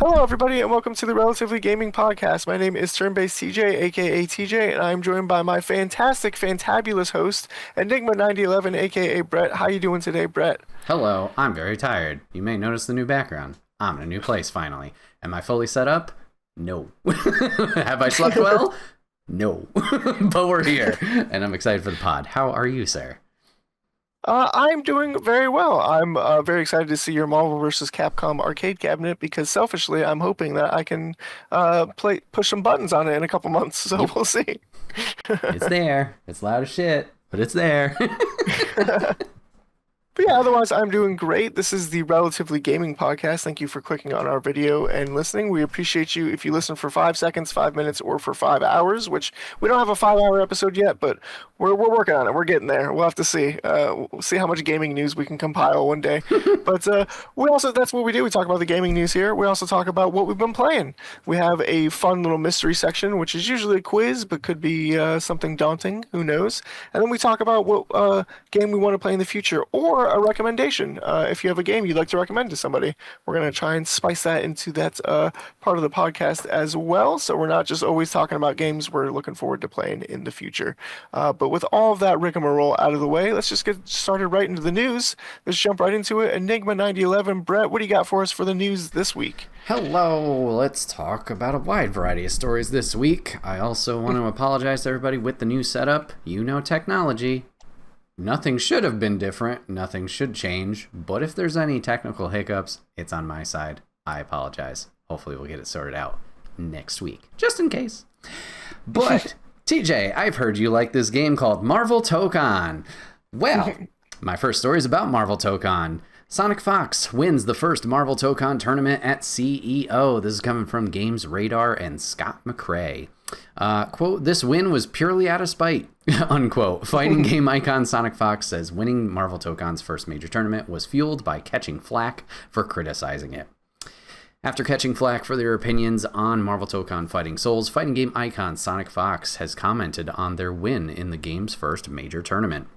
Hello, everybody, and welcome to the Relatively Gaming Podcast. My name is Turn-Based TJ, aka TJ, and I'm joined by my fantastic, fantabulous host, Enigma 9011, aka Brett. How you doing today, Brett? Hello, I'm very tired. You may notice the new background. I'm in a new place finally. Am I fully set up? No. Have I slept well? No. But we're here, and I'm excited for the pod. How are you, sir? I'm doing very well. I'm very excited to see your Marvel vs. Capcom arcade cabinet because selfishly, I'm hoping that I can push some buttons on it in a couple months. So Yep. we'll see. It's there. It's loud as shit, but it's there. But yeah, otherwise, I'm doing great. This is the Relatively Gaming Podcast. Thank you for clicking on our video and listening. We appreciate you if you listen for 5 seconds, 5 minutes, or for 5 hours, which we don't have a 5-hour episode yet, but we're working on it. We're getting there. We'll have to see. We'll see how much gaming news we can compile one day. But that's what we do. We talk about the gaming news here. We also talk about what we've been playing. We have a fun little mystery section, which is usually a quiz, but could be something daunting. Who knows? And then we talk about what game we want to play in the future, or a recommendation. If you have a game you'd like to recommend to somebody, we're going to try and spice that into that part of the podcast as well. So we're not just always talking about games we're looking forward to playing in the future. But with all of that rigmarole out of the way, let's just get started right into the news. Let's jump right into it. Enigma 9011, Brett, what do you got for us for the news this week? Hello, let's talk about a wide variety of stories this week. I also want to apologize to everybody with the new setup. You know technology. Nothing should have been different, nothing should change, but if there's any technical hiccups, it's on my side. I apologize. Hopefully we'll get it sorted out next week, just in case. But, TJ, I've heard you like this game called Marvel Tokon. Well, my first story is about Marvel Tokon. Sonic Fox wins the first Marvel Tokon tournament at CEO. This is coming from Games Radar and Scott McRae. Quote, this win was purely out of spite, unquote. Fighting game icon Sonic Fox says winning Marvel Tokon's first major tournament was fueled by catching flack for criticizing it. After catching flack for their opinions on Marvel Tokon Fighting Souls, fighting game icon Sonic Fox has commented on their win in the game's first major tournament.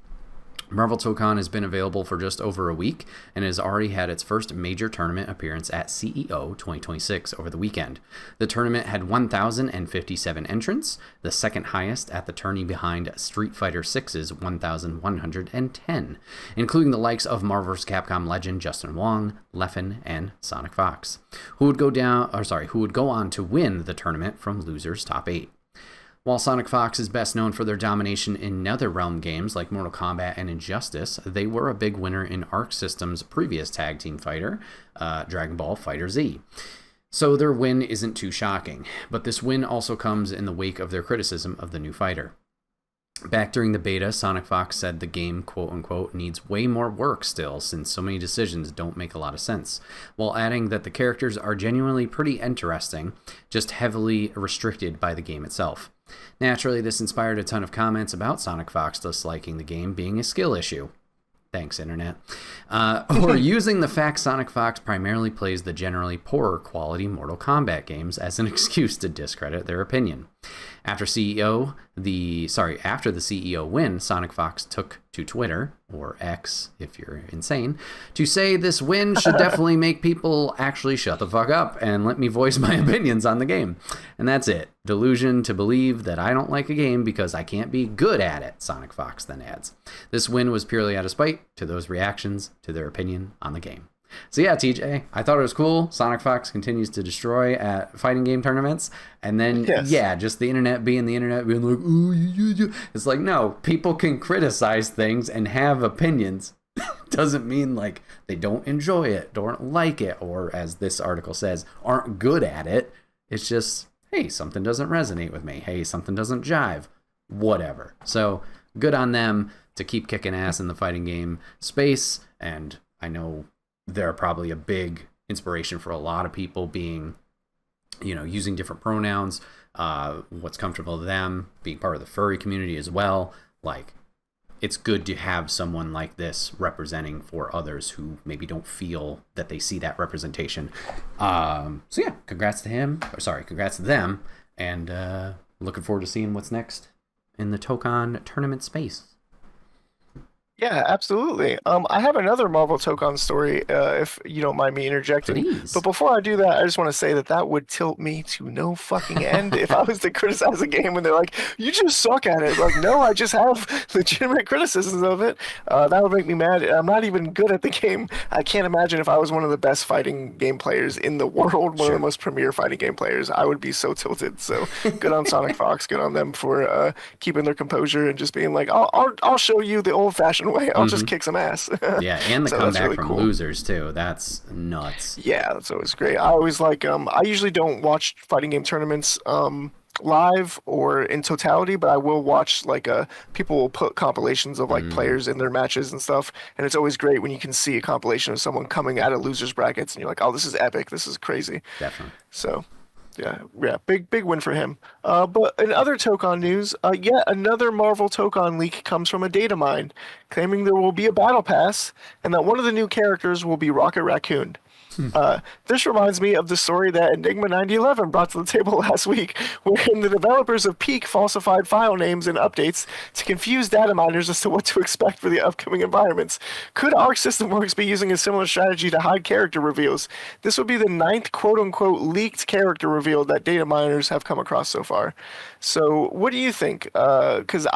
Marvel Tokon has been available for just over a week and has already had its first major tournament appearance at CEO 2026 over the weekend. The tournament had 1,057 entrants, the second highest at the tourney behind Street Fighter VI's 1,110, including the likes of Marvel vs. Capcom legend Justin Wong, Leffen, and Sonic Fox, who would go on to win the tournament from losers top 8. While Sonic Fox is best known for their domination in NetherRealm games like Mortal Kombat and Injustice, they were a big winner in Arc System's previous tag team fighter, Dragon Ball FighterZ. So their win isn't too shocking, but this win also comes in the wake of their criticism of the new fighter. Back during the beta, Sonic Fox said the game, quote-unquote, needs way more work still since so many decisions don't make a lot of sense, while adding that the characters are genuinely pretty interesting, just heavily restricted by the game itself. Naturally, this inspired a ton of comments about Sonic Fox disliking the game being a skill issue. Thanks, Internet. Or using the fact Sonic Fox primarily plays the generally poorer quality Mortal Kombat games as an excuse to discredit their opinion. After the CEO win, Sonic Fox took to Twitter, or X if you're insane, to say this win should definitely make people actually shut the fuck up and let me voice my opinions on the game. And that's it. Delusion to believe that I don't like a game because I can't be good at it, Sonic Fox then adds. This win was purely out of spite to those reactions to their opinion on the game. So yeah, TJ, I thought it was cool. Sonic Fox continues to destroy at fighting game tournaments. And then, just the internet being like, ooh, it's like, no, people can criticize things and have opinions. Doesn't mean like they don't enjoy it, don't like it, or as this article says, aren't good at it. It's just, hey, something doesn't resonate with me. Hey, something doesn't jive. Whatever. So good on them to keep kicking ass in the fighting game space. And I know they're probably a big inspiration for a lot of people being, using different pronouns, what's comfortable to them, being part of the furry community as well. Like, it's good to have someone like this representing for others who maybe don't feel that they see that representation. So yeah, congrats to them, and looking forward to seeing what's next in the Tokon tournament space. Yeah, absolutely. I have another Marvel Tokon story, if you don't mind me interjecting. But Please. before I do that, I just want to say that that would tilt me to no fucking end if I was to criticize a game and they're like, "You just suck at it." Like, no, I just have legitimate criticisms of it. That would make me mad. I'm not even good at the game. I can't imagine if I was one of the best fighting game players in the world, one of the Sure. most premier fighting game players. I would be so tilted. So good on Sonic Fox. Good on them for keeping their composure and just being like, I'll show you the old-fashioned way. I'll just Hmm. kick some ass. Yeah, and the So that's comeback really from cool. losers too. That's nuts. Yeah, that's always great. I always like I usually don't watch fighting game tournaments live or in totality, but I will watch like people will put compilations of like Mm, players in their matches and stuff, and it's always great when you can see a compilation of someone coming out of losers brackets and you're like, "Oh, this is epic. This is crazy." definitely. So, yeah, big win for him. But in other Tokon news, yet another Marvel Tokon leak comes from a data mine, claiming there will be a battle pass and that one of the new characters will be Rocket Raccoon. This reminds me of the story that Enigma 9011 brought to the table last week, wherein the developers of Peak falsified file names and updates to confuse data miners as to what to expect for the upcoming environments. Could Arc System Works be using a similar strategy to hide character reveals? This would be the ninth quote unquote leaked character reveal that data miners have come across so far. So, what do you think? Because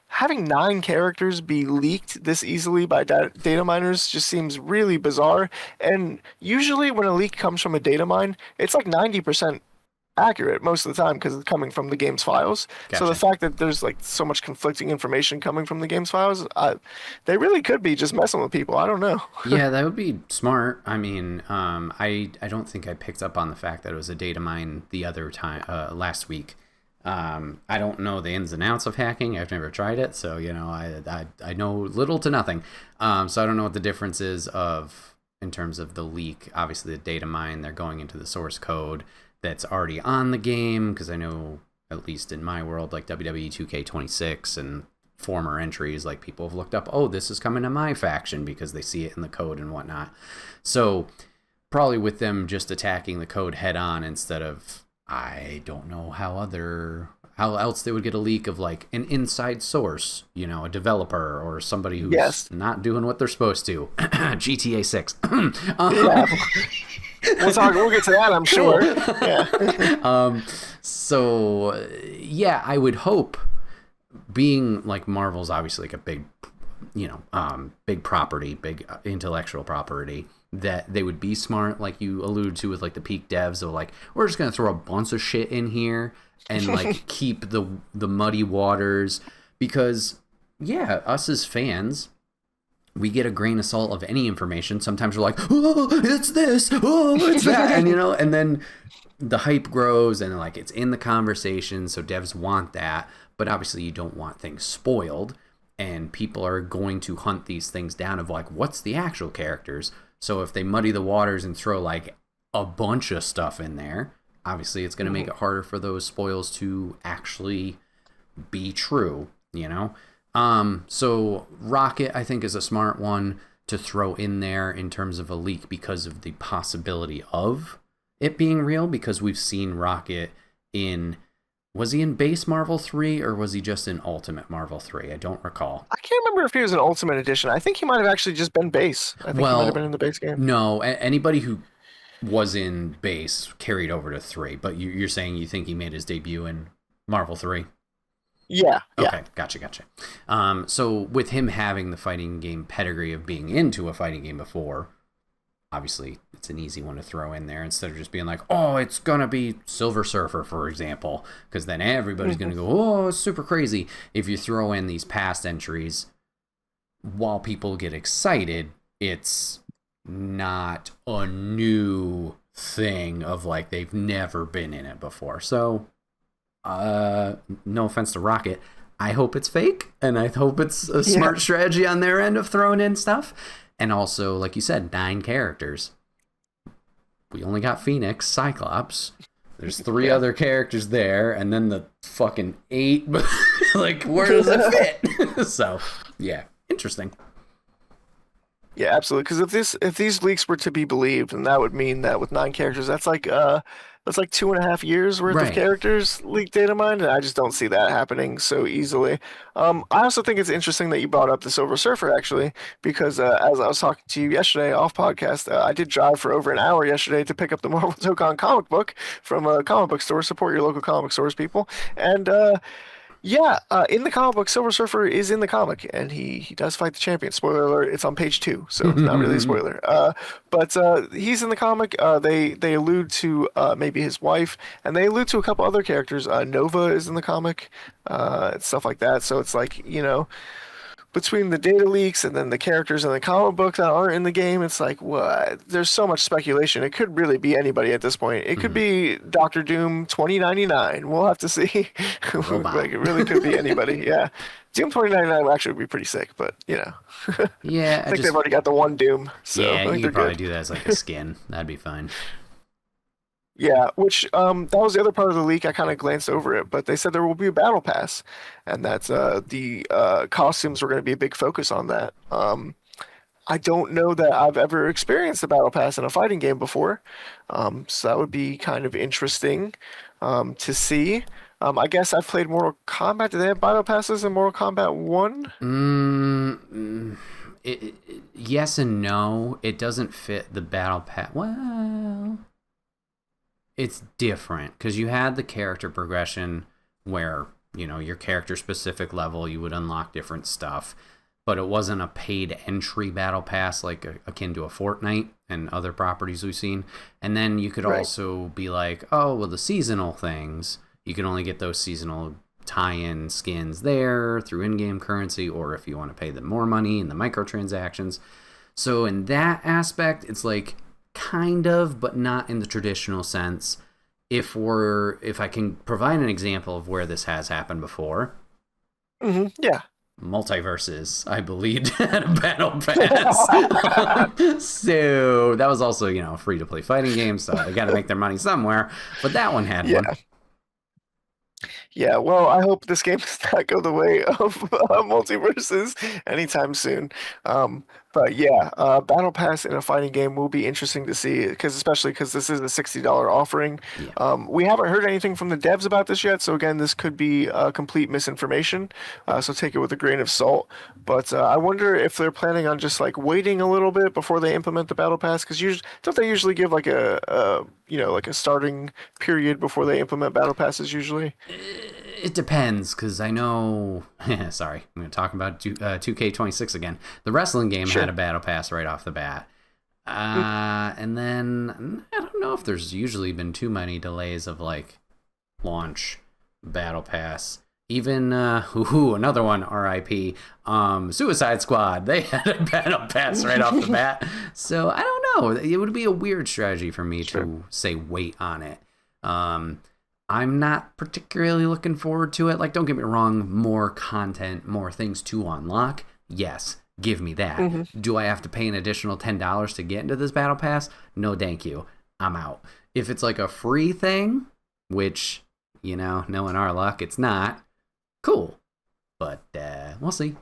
having nine characters be leaked this easily by data miners just seems really bizarre. And usually, when a leak comes from a data mine, it's like 90% accurate most of the time because it's coming from the game's files. So the Gotcha. fact that there's like so much conflicting information coming from the game's files, they really could be just messing with people. I don't know. Yeah, that would be smart. I mean, I don't think I picked up on the fact that it was a data mine the other time last week. I don't know the ins and outs of hacking. I've never tried it, so you know, I know little to nothing. So I don't know what the difference is of in terms of the leak. Obviously, the data mine, they're going into the source code that's already on the game because I know at least in my world, like WWE 2K26 and former entries, like people have looked up, oh, this is coming to my faction because they see it in the code and whatnot. So probably with them just attacking the code head on instead of I don't know how else they would get a leak of like an inside source, you know, a developer or somebody who's Yes. not doing what they're supposed to. GTA 6. Yeah. We'll get to that, I'm sure. Cool. Yeah. So yeah, I would hope being like Marvel's obviously like a big, you know, big property, big intellectual property, that they would be smart, like you alluded to with like the peak devs of like, we're just gonna throw a bunch of shit in here and like keep the muddy waters because yeah, us as fans, we get a grain of salt of any information. Sometimes we're like, oh, it's this, oh, it's that, and you know, and then the hype grows and like it's in the conversation, so devs want that, but obviously you don't want things spoiled, and people are going to hunt these things down of like, what's the actual characters? So if they muddy the waters and throw like a bunch of stuff in there, obviously it's going to make it harder for those spoils to actually be true, you know? So Rocket, I think, is a smart one to throw in there in terms of a leak because of the possibility of it being real, because we've seen Rocket in, was he in base Marvel 3 or was he just in Ultimate Marvel 3? I don't recall. I can't remember if he was an Ultimate Edition. I think he might have actually just been base. I think he might have been Well, in the base game. no, anybody who was in base carried over to 3, but you're saying you think he made his debut in Marvel 3? Yeah, yeah. Okay, gotcha. So with him having the fighting game pedigree of being into a fighting game before, obviously it's an easy one to throw in there instead of just being like, oh, it's gonna be Silver Surfer, for example, because then everybody's gonna go, oh, it's super crazy. If you throw in these past entries, while people get excited, it's not a new thing of like they've never been in it before. So no offense to Rocket, I hope it's fake, and I hope it's a smart strategy on their end of throwing in stuff. And also, like you said, 9 characters. We only got Phoenix, Cyclops. There's 3 other characters there, and then the fucking 8. Like, where does it fit? So, yeah, interesting. Yeah, absolutely. Because if these leaks were to be believed, then that would mean that with 9 characters, that's like 2.5 years worth of Right. characters leaked data mined, and I just don't see that happening so easily. I also think it's interesting that you brought up the Silver Surfer actually, because as I was talking to you yesterday off podcast, I did drive for over an hour yesterday to pick up the Marvel Tokon comic book from a comic book store. Support your local comic book stores, people. And yeah, in the comic book, Silver Surfer is in the comic, and he does fight the champion. Spoiler alert: it's on page 2, so it's not really a spoiler. But he's in the comic. They allude to maybe his wife, and they allude to a couple other characters. Nova is in the comic, stuff like that. So it's like, between the data leaks and then the characters in the comic book that aren't in the game, it's like, what? There's so much speculation. It could really be anybody at this point. It could be Doctor Doom 2099. We'll have to see. Robot. Like, it really could be anybody. Yeah. Doom 2099 would actually be pretty sick, but, I Yeah, I think they've just already got the one Doom, so yeah, I think you they're could probably good. do that as like a skin. That'd be fine. Yeah, which that was the other part of the leak. I kind of glanced over it, but they said there will be a battle pass, and that's the costumes were going to be a big focus on that. I don't know that I've ever experienced a battle pass in a fighting game before, so that would be kind of interesting to see. I guess I've played Mortal Kombat. Do they have battle passes in Mortal Kombat 1? Yes and no. It doesn't fit the battle pass. Well, it's different because you had the character progression where your character specific level you would unlock different stuff, but it wasn't a paid entry battle pass like akin to a Fortnite and other properties we've seen. And then you could Right. also be like, oh well, the seasonal things you can only get those seasonal tie-in skins there through in-game currency, or if you want to pay them more money in the microtransactions. So in that aspect, it's like kind of, but not in the traditional sense. If I can provide an example of where this has happened before, Yeah. multiverses, I believe, had a battle pass. So that was also, a free to play fighting game, so they got to make their money somewhere. But that one had one. Yeah. Yeah, well, I hope this game does not go the way of multiverses anytime soon. But yeah, Battle Pass in a fighting game will be interesting to see, especially because this is a $60 offering. Yeah. We haven't heard anything from the devs about this yet, so again, this could be complete misinformation. So take it with a grain of salt. But I wonder if they're planning on just like waiting a little bit before they implement the Battle Pass, because usually don't they usually give like like a starting period before they implement Battle Passes usually? It depends, because I know. Sorry, I'm going to talk about 2K26 again. The wrestling game had Sure. a battle pass right off the bat. And then I don't know if there's usually been too many delays of like launch battle pass. Even another one, RIP, Suicide Squad. They had a battle pass right off the bat. So I don't know. It would be a weird strategy for me Sure. to say wait on it. I'm not particularly looking forward to it. Like, don't get me wrong, more content, more things to unlock. Yes, give me that. Hmm. Do I have to pay an additional $10 to get into this battle pass? No, thank you. I'm out. If it's like a free thing, which, knowing our luck, it's not, cool. But we'll see.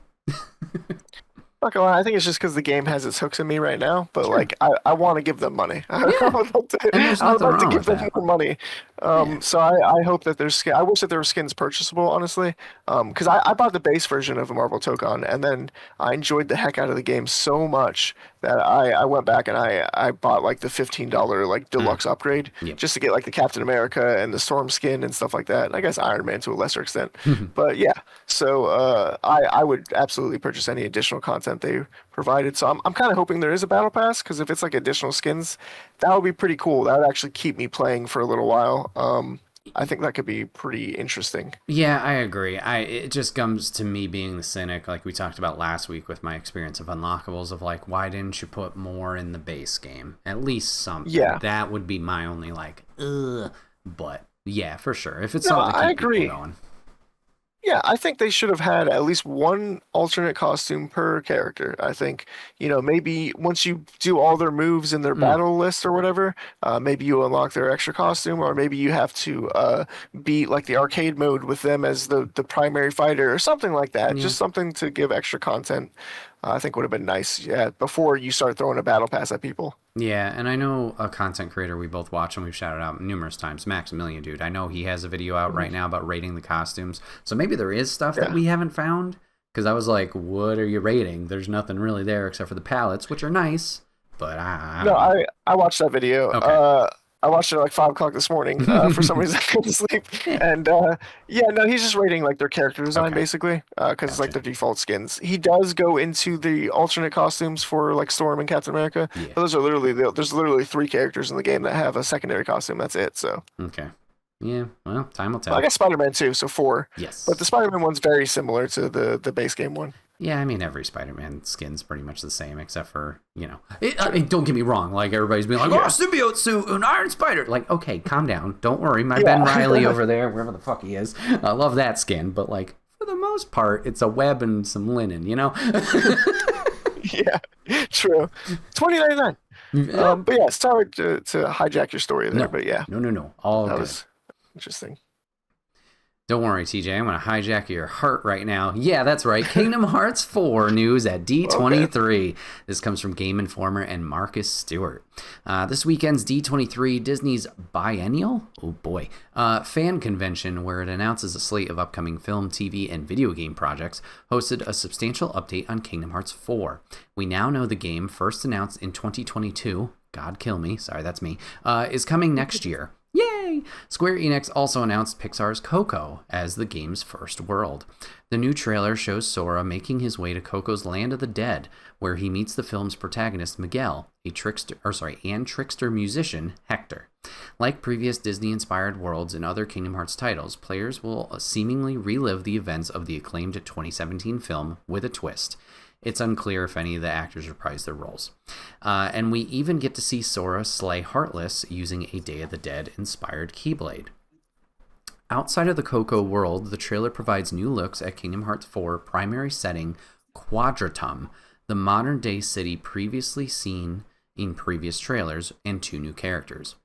Not gonna lie, I think it's just because the game has its hooks in me right now. But Sure. like, I want to give them money. I Yeah. would like to, And there's I would nothing like to wrong give with them that. more money. Yeah. So I hope that there's I wish that there were skins purchasable, honestly. Because I bought the base version of the Marvel Token, and then I enjoyed the heck out of the game so much that I went back and I bought like the $15 like deluxe upgrade Yep. just to get like the Captain America and the Storm skin and stuff like that. And I guess Iron Man to a lesser extent. But yeah, so I would absolutely purchase any additional content they provided. So I'm kind of hoping there is a battle pass, because if it's like additional skins, that would be pretty cool. That would actually keep me playing for a little while. I think that could be pretty interesting. Yeah, I agree. It just comes to me being the cynic, like we talked about last week with my experience of unlockables, of like, why didn't you put more in the base game? At least something. Yeah. That would be my only like, ugh. But yeah, for sure. If it's No, something to I keep people agree. going. Yeah, I think they should have had at least one alternate costume per character. I think, maybe once you do all their moves in their Mm, battle list or whatever, maybe you unlock their extra costume, or maybe you have to beat like the arcade mode with them as the primary fighter or something like that. yeah. Just something to give extra content. I think would have been nice. Yeah, before you start throwing a battle pass at people. Yeah, and I know a content creator we both watch and we've shouted out numerous times, Maximilian Dude. I know he has a video out right now about rating the costumes. So maybe there is stuff that we haven't found. Because I was like, what are you rating? There's nothing really there except for the palettes, which are nice. But I watched that video. Okay. I watched it at like 5 o'clock this morning. For some reason, I couldn't sleep. And yeah, no, he's just rating like their character design basically, because it's like their default skins. He does go into the alternate costumes for like Storm and Captain America. Yeah. But those are literally there's literally 3 characters in the game that have a secondary costume. That's it. So Okay. Yeah, well, time will tell. well, I guess Spider-Man too, so 4. Yes. But the Spider-Man one's very similar to the base game one. Yeah, I mean, every Spider-Man skin's pretty much the same, except for, you know... I mean, don't get me wrong, like, everybody's being like, oh, symbiote suit, an Iron Spider! Like, okay, calm down. Don't worry, my Ben Reilly over there, wherever the fuck he is, I love that skin, but, like, for the most part, it's a web and some linen, you know? Yeah, true. $20.99. But yeah, sorry to hijack your story there, but yeah. No. All that good. was interesting. Don't worry, TJ. I'm going to hijack your heart right now. Yeah, that's right. Kingdom Hearts 4 news at D23. Okay. This comes from Game Informer and Marcus Stewart. This weekend's D23, Disney's biennial, fan convention, where it announces a slate of upcoming film, TV, and video game projects, hosted a substantial update on Kingdom Hearts 4. We now know the game, first announced in 2022, God kill me, sorry, that's me, is coming next year. Yay! Square Enix also announced Pixar's Coco as the game's first world. The new trailer shows Sora making his way to Coco's Land of the Dead, where he meets the film's protagonist Miguel, and trickster musician Hector. Like previous Disney-inspired worlds in other Kingdom Hearts titles, players will seemingly relive the events of the acclaimed 2017 film with a twist. It's unclear if any of the actors reprise their roles. And we even get to see Sora slay Heartless using a Day of the Dead-inspired Keyblade. Outside of the Coco world, the trailer provides new looks at Kingdom Hearts 4 primary setting, Quadratum, the modern-day city previously seen in previous trailers, and 2 new characters.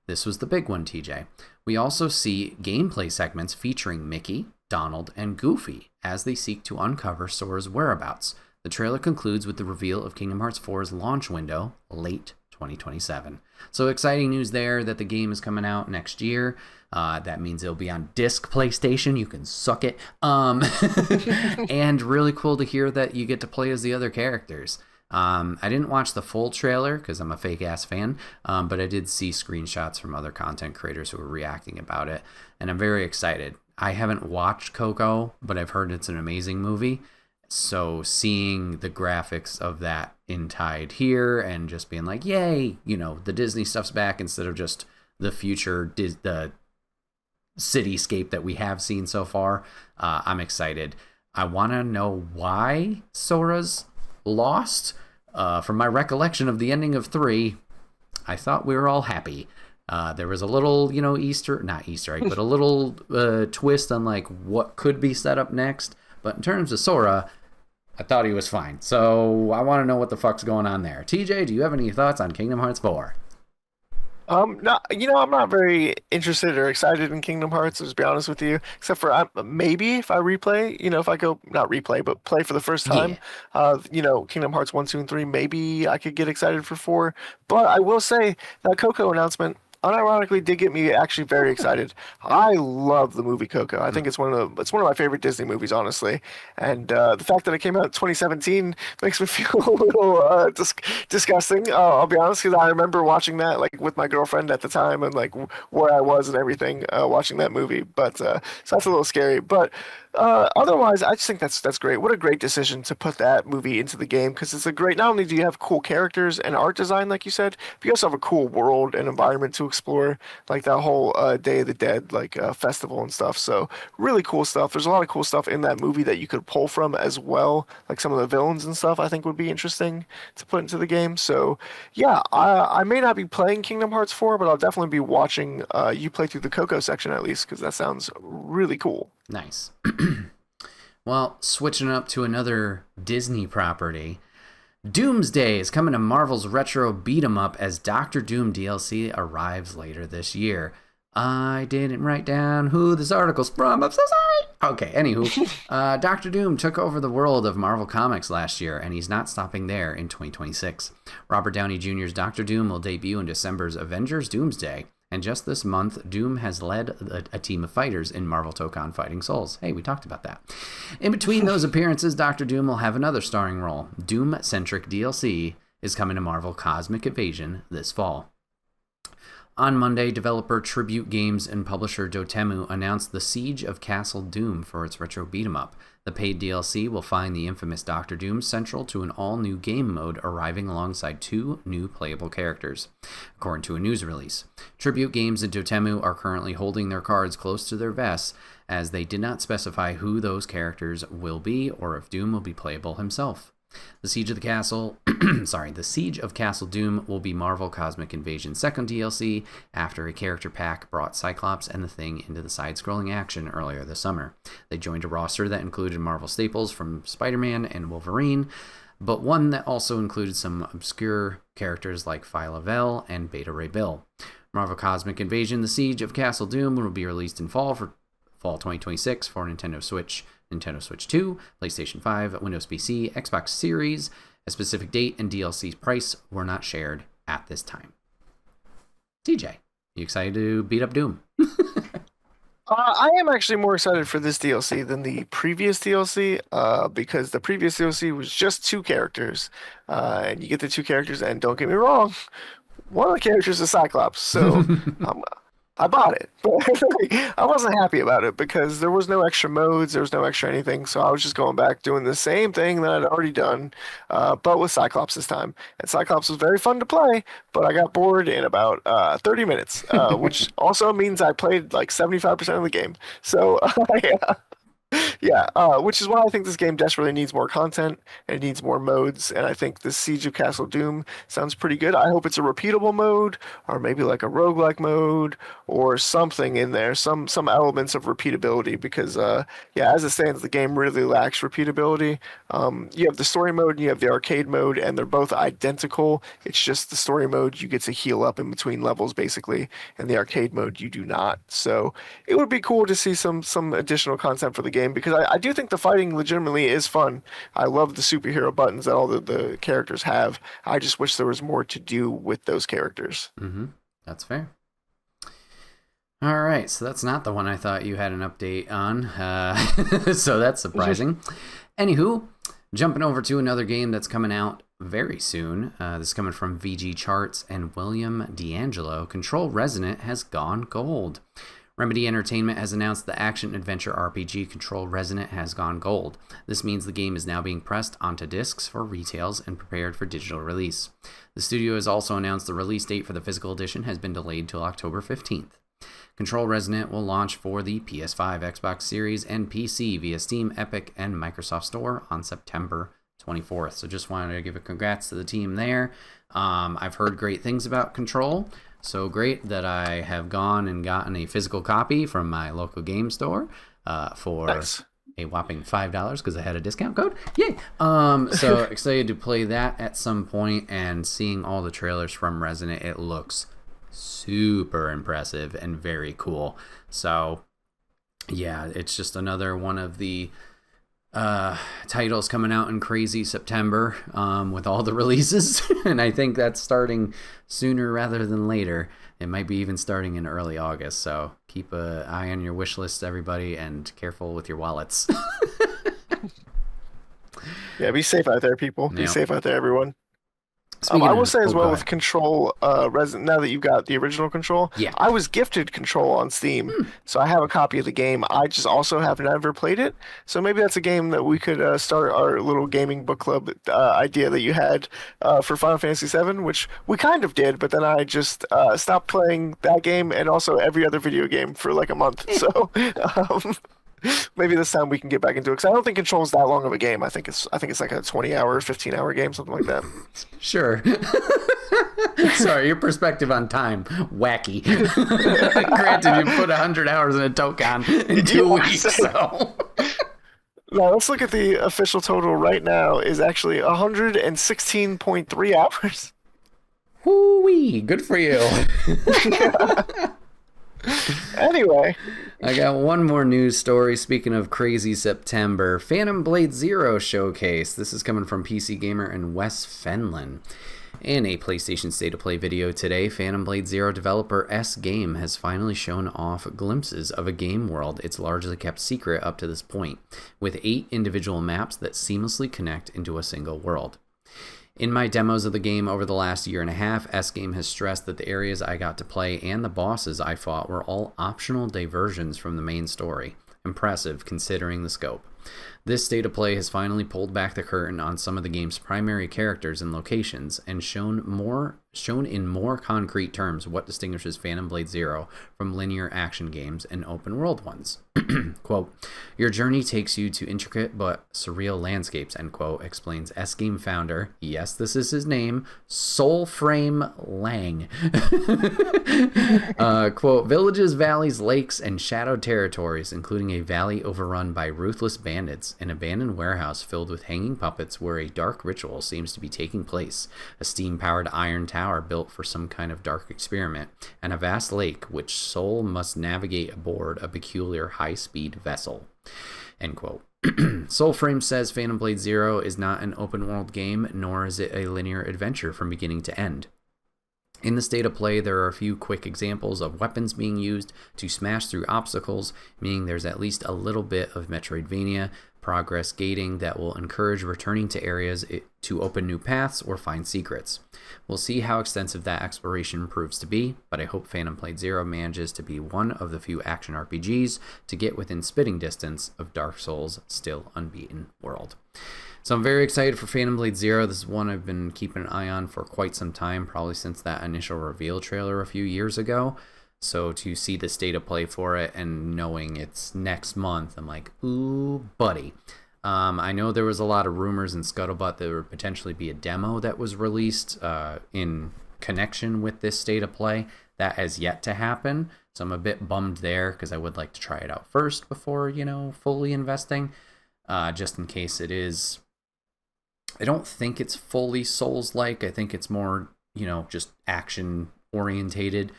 This was the big one, TJ. We also see gameplay segments featuring Mickey, Donald, and Goofy as they seek to uncover Sora's whereabouts. The trailer concludes with the reveal of Kingdom Hearts 4's launch window, late 2027. So exciting news there that the game is coming out next year. That means it'll be on disc PlayStation. You can suck it. And really cool to hear that you get to play as the other characters. I didn't watch the full trailer because I'm a fake-ass fan, but I did see screenshots from other content creators who were reacting about it, and I'm very excited. I haven't watched Coco, but I've heard it's an amazing movie. So seeing the graphics of that in Tide here and just being like, yay, the Disney stuff's back instead of just the future, the cityscape that we have seen so far, I'm excited. I want to know why Sora's lost. From my recollection of the ending of 3, I thought we were all happy. There was a little, not Easter egg, but a little twist on like what could be set up next. But in terms of Sora, I thought he was fine. So I want to know what the fuck's going on there. TJ, do you have any thoughts on Kingdom Hearts 4? I'm not very interested or excited in Kingdom Hearts, to be honest with you, except for maybe if I replay, if I go, not replay, but play for the first time, Kingdom Hearts 1, 2, and 3, maybe I could get excited for 4. But I will say that Coco announcement unironically did get me actually very excited. I love the movie Coco. I think it's one of my favorite Disney movies, honestly. And the fact that it came out in 2017 makes me feel a little disgusting. I'll be honest, because I remember watching that like with my girlfriend at the time and like where I was and everything watching that movie. But so that's a little scary. But otherwise, I just think that's great. What a great decision to put that movie into the game, because it's a great. Not only do you have cool characters and art design, like you said, but you also have a cool world and environment to explore, like that whole Day of the Dead festival and stuff. So really cool stuff. There's a lot of cool stuff in that movie that you could pull from as well, like some of the villains and stuff. I think would be interesting to put into the game. So yeah, I may not be playing Kingdom Hearts 4, but I'll definitely be watching you play through the Coco section at least, because that sounds really cool. Nice. Well, switching up to another Disney property, Doomsday is coming to Marvel's retro beat 'em up as Doctor Doom DLC arrives later this year. I didn't write down who this article's from. I'm so sorry. Okay, anywho, Doctor Doom took over the world of Marvel Comics last year, and he's not stopping there in 2026. Robert Downey Jr.'s Doctor Doom will debut in December's Avengers Doomsday, and just this month, Doom has led a team of fighters in Marvel Tokon Fighting Souls. Hey, we talked about that. In between those appearances, Doctor Doom will have another starring role. Doom-centric DLC is coming to Marvel Cosmic Invasion this fall. On Monday, developer Tribute Games and publisher Dotemu announced the Siege of Castle Doom for its retro beat-em-up. The paid DLC will find the infamous Doctor Doom central to an all-new game mode arriving alongside 2 new playable characters, according to a news release. Tribute Games and Dotemu are currently holding their cards close to their vests, as they did not specify who those characters will be or if Doom will be playable himself. The Siege of Castle Doom will be Marvel Cosmic Invasion's second DLC after a character pack brought Cyclops and the Thing into the side-scrolling action earlier this summer. They joined a roster that included Marvel staples from Spider-Man and Wolverine, but one that also included some obscure characters like Phyla-Vell and Beta Ray Bill. Marvel Cosmic Invasion: The Siege of Castle Doom will be released in fall 2026 for Nintendo Switch, Nintendo Switch 2, PlayStation 5, Windows PC, Xbox Series. A specific date and DLC price were not shared at this time. TJ, you excited to beat up Doom? I am actually more excited for this DLC than the previous DLC, because the previous DLC was just 2 characters, and you get the 2 characters, and don't get me wrong, one of the characters is Cyclops, so I bought it, but I wasn't happy about it because there was no extra modes, there was no extra anything, so I was just going back doing the same thing that I'd already done, but with Cyclops this time. And Cyclops was very fun to play, but I got bored in about 30 minutes, which also means I played like 75% of the game. So yeah. Yeah, which is why I think this game desperately needs more content and it needs more modes. And I think the Siege of Castle Doom sounds pretty good. I hope it's a repeatable mode, or maybe like a roguelike mode, or something in there, some elements of repeatability. Because yeah, as it stands, the game really lacks repeatability. You have the story mode and you have the arcade mode, and they're both identical. It's just the story mode you get to heal up in between levels basically, and the arcade mode you do not. So it would be cool to see some additional content for the game, because I do think the fighting legitimately is fun. I love the superhero buttons that all the characters have. I just wish there was more to do with those characters. Mm-hmm. That's fair. All right, so that's not the one I thought you had an update on, so that's surprising. Anywho, jumping over to another game that's coming out very soon. This is coming from VG Charts and William D'Angelo. Control Resonant has gone gold. Remedy Entertainment has announced the action-adventure RPG Control Resonant has gone gold. This means the game is now being pressed onto discs for retails and prepared for digital release. The studio has also announced the release date for the physical edition has been delayed till October 15th. Control Resonant will launch for the PS5, Xbox Series, and PC via Steam, Epic, and Microsoft Store on September 24th. So just wanted to give a congrats to the team there. I've heard great things about Control. So great that I have gone and gotten a physical copy from my local game store for Nice. a whopping $5 because I had a discount code. Yay! So excited to play that at some point, and seeing all the trailers from Resonant, it looks super impressive and very cool. So yeah, it's just another one of the titles coming out in crazy September with all the releases. And I think that's starting sooner rather than later. It might be even starting in early August. So keep an eye on your wish list, everybody, and careful with your wallets. Yeah, be safe out there, people. Be Yep. safe out there, everyone. Speaking I will of- say as go well ahead. with Control Resident, now that you've got the original Control, Yeah. I was gifted Control on Steam, so I have a copy of the game. I just also have never played it, so maybe that's a game that we could start our little gaming book club idea that you had for Final Fantasy VII, which we kind of did, but then I just stopped playing that game and also every other video game for like a month. So maybe this time we can get back into it, because I don't think Control's that long of a game. I think it's like a 20-hour, 15-hour game, something like that. Sure. Sorry, your perspective on time, wacky. Granted, you put 100 hours in a Tokan in 2 Yeah, weeks, same. so... Now let's look at the official total right now is actually 116.3 hours. Whoo-wee, good for you. Anyway, I got one more news story. Speaking of crazy September, Phantom Blade Zero showcase. This is coming from PC Gamer in West Fenland. In a PlayStation State of Play video today, Phantom Blade Zero developer S-Game has finally shown off glimpses of a game world it's largely kept secret up to this point, with 8 individual maps that seamlessly connect into a single world. In my demos of the game over the last year and a half, S-Game has stressed that the areas I got to play and the bosses I fought were all optional diversions from the main story. Impressive considering the scope. This state of play has finally pulled back the curtain on some of the game's primary characters and locations and shown in more concrete terms what distinguishes Phantom Blade Zero from linear action games and open world ones. Quote, "Your journey takes you to intricate but surreal landscapes," end quote, explains S-Game founder, yes, this is his name, Soulframe Lang. Quote, "Villages, valleys, lakes, and shadowed territories, including a valley overrun by ruthless bandits, an abandoned warehouse filled with hanging puppets where a dark ritual seems to be taking place, a steam-powered iron tower built for some kind of dark experiment, and a vast lake which Soul must navigate aboard a peculiar high-speed vessel," end quote. Soulframe says Phantom Blade Zero is not an open-world game, nor is it a linear adventure from beginning to end. In the state of play, there are a few quick examples of weapons being used to smash through obstacles, meaning there's at least a little bit of Metroidvania progress gating that will encourage returning to areas to open new paths or find secrets. We'll see how extensive that exploration proves to be, but I hope Phantom Blade Zero manages to be one of the few action RPGs to get within spitting distance of Dark Souls' still unbeaten world. So I'm very excited for Phantom Blade Zero. This is one I've been keeping an eye on for quite some time, probably since that initial reveal trailer a few years ago. So to see the state of play for it and knowing it's next month, I'm like, ooh, buddy. I know there was a lot of rumors and scuttlebutt there would potentially be a demo that was released in connection with this state of play. That has yet to happen. So I'm a bit bummed there because I would like to try it out first before, fully investing. Just in case it is. I don't think it's fully Souls-like. I think it's more, just action-orientated.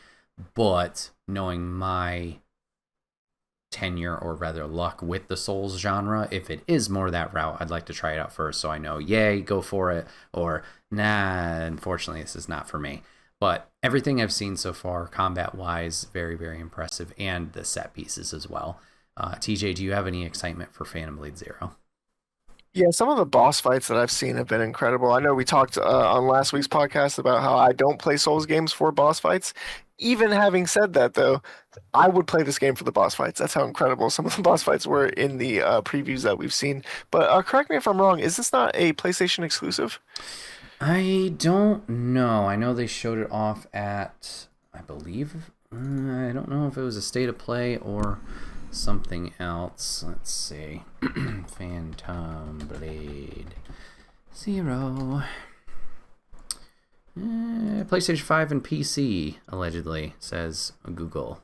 But knowing my tenure, or rather luck, with the Souls genre, if it is more that route, I'd like to try it out first so I know, yay, go for it, or nah, unfortunately, this is not for me. But everything I've seen so far, combat-wise, very, very impressive, and the set pieces as well. TJ, do you have any excitement for Phantom Blade Zero? yeah, some of the boss fights that I've seen have been incredible. I know we talked on last week's podcast about how I don't play Souls games for boss fights. Even having said that, though, I would play this game for the boss fights. That's how incredible some of the boss fights were in the previews that we've seen. But correct me if I'm wrong, is this not a PlayStation exclusive? I don't know. I know they showed it off at, I believe, I don't know if it was a state of play or something else. Let's see. Phantom Blade Zero. PlayStation 5 and PC, allegedly, says Google.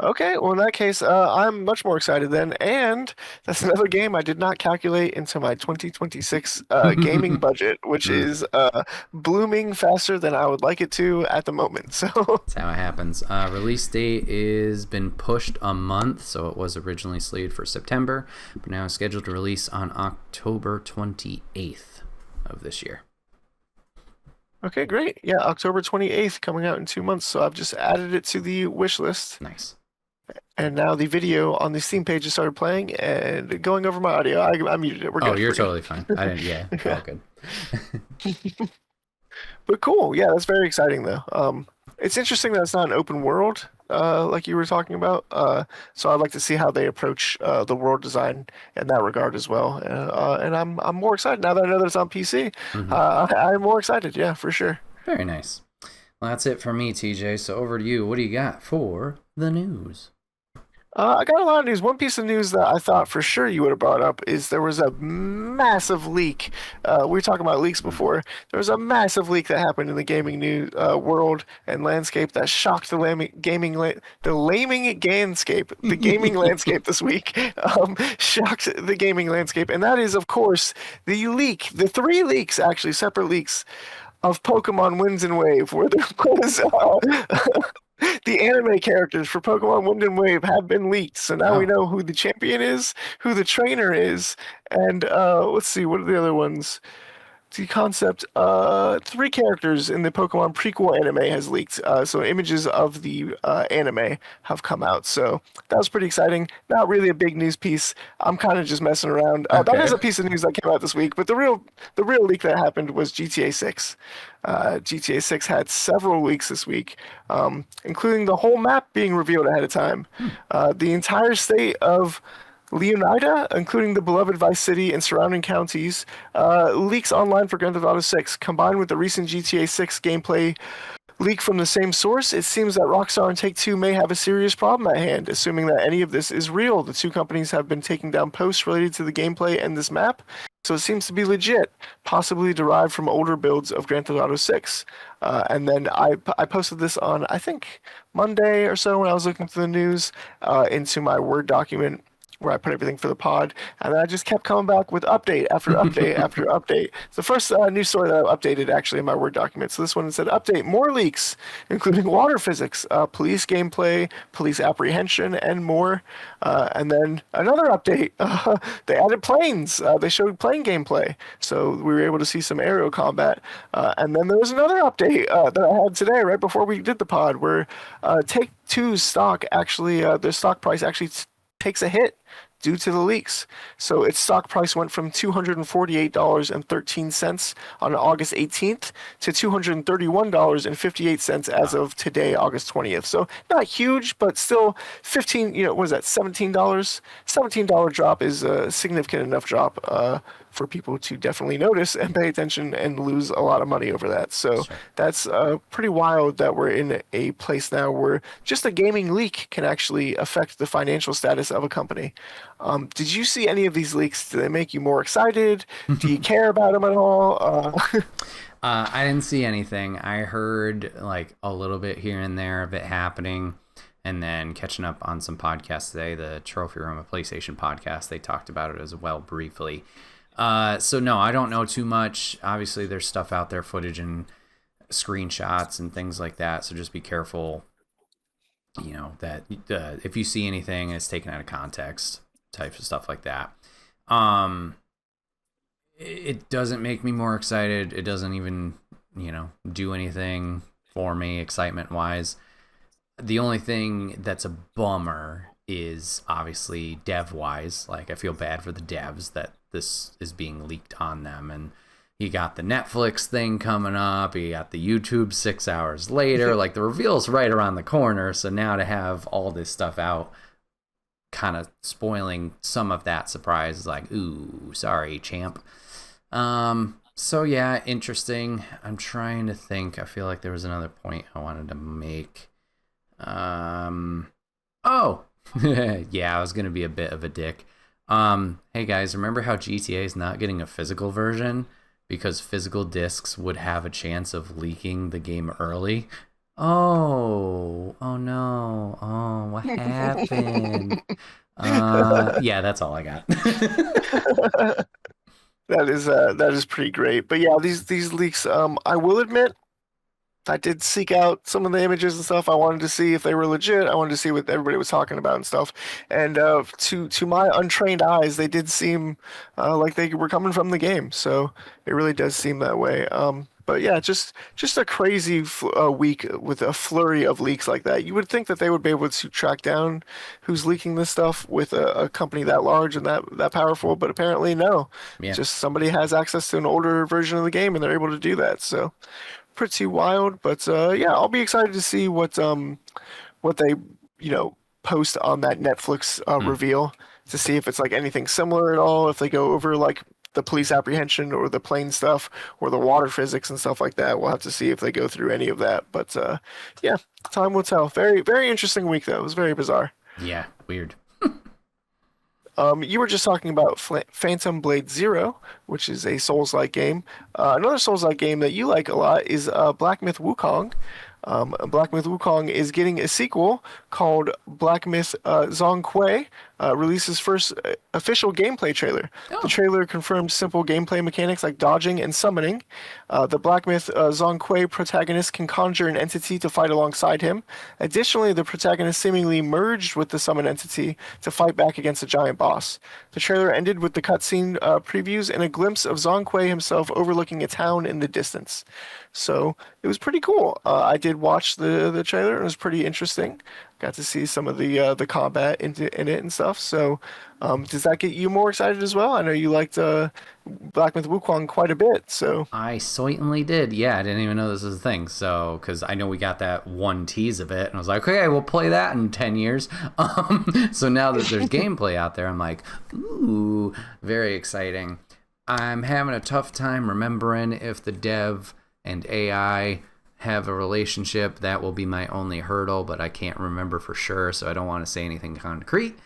Okay, well, in that case, I'm much more excited then. And that's another game I did not calculate into my 2026 gaming budget, which is blooming faster than I would like it to at the moment. So that's how it happens. Release date is been pushed a month, so it was originally slated for September, but now it's scheduled to release on October 28th of this year. Okay, great. Yeah, October 28th coming out in 2 months. So I've just added it to the wish list. Nice. And now the video on the Steam page has started playing and going over my audio. I muted it. We're good. Oh, you're totally fine. I didn't. Yeah, all good. But cool. Yeah, that's very exciting though. It's interesting that it's not an open world, like you were talking about. So I'd like to see how they approach the world design in that regard as well. And I'm more excited now that I know that it's on PC. I'm more excited. Yeah, for sure. Very nice. Well, that's it for me, TJ. So over to you. What do you got for the news? I got a lot of news. One piece of news that I thought for sure you would have brought up is there was a massive leak. We were talking about leaks before. There was a massive leak that happened in the gaming news world and landscape that shocked the gaming landscape this week. Shocked the gaming landscape, and that is, of course, the 3 leaks, actually separate leaks, of Pokemon Winds and Wave, where there was The anime characters for Pokemon Wind and Wave have been leaked, so now we Oh, know who the champion is, who the trainer is, and let's see, what are the other ones? The concept, three characters in the Pokemon prequel anime has leaked. So images of the anime have come out. So that was pretty exciting. Not really a big news piece. I'm kind of just messing around. That okay. is a piece of news that came out this week, but the real leak that happened was GTA 6. GTA 6 had several leaks this week, including the whole map being revealed ahead of time. The entire state of Leonida, including the beloved Vice City and surrounding counties, leaks online for Grand Theft Auto 6. Combined with the recent GTA 6 gameplay leak from the same source, it seems that Rockstar and Take-Two may have a serious problem at hand. Assuming that any of this is real, the two companies have been taking down posts related to the gameplay and this map, so it seems to be legit, possibly derived from older builds of Grand Theft Auto 6. And then I posted this on, I think, Monday or so when I was looking through the news into my Word document where I put everything for the pod, and then I just kept coming back with update after update after update. It's the first news story that I updated actually in my Word document. So this one said update, more leaks, including water physics, police gameplay, police apprehension, and more. And then another update, they added planes. They showed plane gameplay, so we were able to see some aerial combat. And then there was another update that I had today, right before we did the pod, where Take-Two's stock actually, their stock price actually takes a hit due to the leaks. So its stock price went from $248.13 on August 18th to $231.58 as of today, August 20th. So not huge, but still 15, what is that, $17? $17 drop is a significant enough drop for people to definitely notice and pay attention and lose a lot of money over that. So Sure. that's pretty wild that we're in a place now where just a gaming leak can actually affect the financial status of a company. Did you see any of these leaks? Do they make you more excited? Do you care about them at all? I didn't see anything. I heard like a little bit here and there of it happening, and then catching up on some podcasts today. The Trophy Room, a PlayStation podcast, they talked about it as well briefly. So no, I don't know too much. Obviously, there's stuff out there, footage and screenshots and things like that. So just be careful. That if you see anything, it's taken out of context, types of stuff like that. It doesn't make me more excited. It doesn't even, do anything for me excitement wise. The only thing that's a bummer is obviously dev wise. Like, I feel bad for the devs that this is being leaked on them. And you got the Netflix thing coming up. You got the YouTube 6 hours later. Like, the reveal's right around the corner. So now to have all this stuff out, kind of spoiling some of that surprise is like, ooh, sorry, champ. So yeah, interesting. I'm trying to think. I feel like there was another point I wanted to make. Oh, yeah, I was gonna be a bit of a dick. Hey guys, remember how GTA is not getting a physical version because physical discs would have a chance of leaking the game early? Oh no. Oh, what happened? Yeah, that's all I got. That is pretty great. But yeah, these leaks. I will admit, I did seek out some of the images and stuff. I wanted to see if they were legit. I wanted to see what everybody was talking about and stuff. And to my untrained eyes, they did seem like they were coming from the game. So it really does seem that way. But yeah, just a crazy week with a flurry of leaks like that. You would think that they would be able to track down who's leaking this stuff with a company that large and that powerful, but apparently no. Yeah. Just somebody has access to an older version of the game and they're able to do that. So pretty wild. But yeah, I'll be excited to see what they post on that Netflix reveal to see if it's like anything similar at all. If they go over like the police apprehension or the plane stuff or the water physics and stuff like that. We'll have to see if they go through any of that. But yeah, time will tell. Very, very interesting week though. It was very bizarre. Yeah, weird. You were just talking about Phantom Blade Zero, which is a Souls-like game. Another Souls-like game that you like a lot is Black Myth Wukong. Black Myth Wukong is getting a sequel called Black Myth Zhonghui, releases first official gameplay trailer. Oh. The trailer confirms simple gameplay mechanics like dodging and summoning. The Black Myth Zhonghui protagonist can conjure an entity to fight alongside him. Additionally, the protagonist seemingly merged with the summoned entity to fight back against a giant boss. The trailer ended with the cutscene previews and a glimpse of Zhonghui himself overlooking a town in the distance. So it was pretty cool. I did watch the trailer. It was pretty interesting. Got to see some of the combat in it and stuff. So does that get you more excited as well? I know you liked Black Myth Wukong quite a bit. So I certainly did. Yeah, I didn't even know this was a thing. So, because I know we got that one tease of it, and I was like, okay, we'll play that in 10 years. So now that there's gameplay out there, I'm like, ooh, very exciting. I'm having a tough time remembering if the dev and AI have a relationship. That will be my only hurdle, but I can't remember for sure, so I don't want to say anything concrete.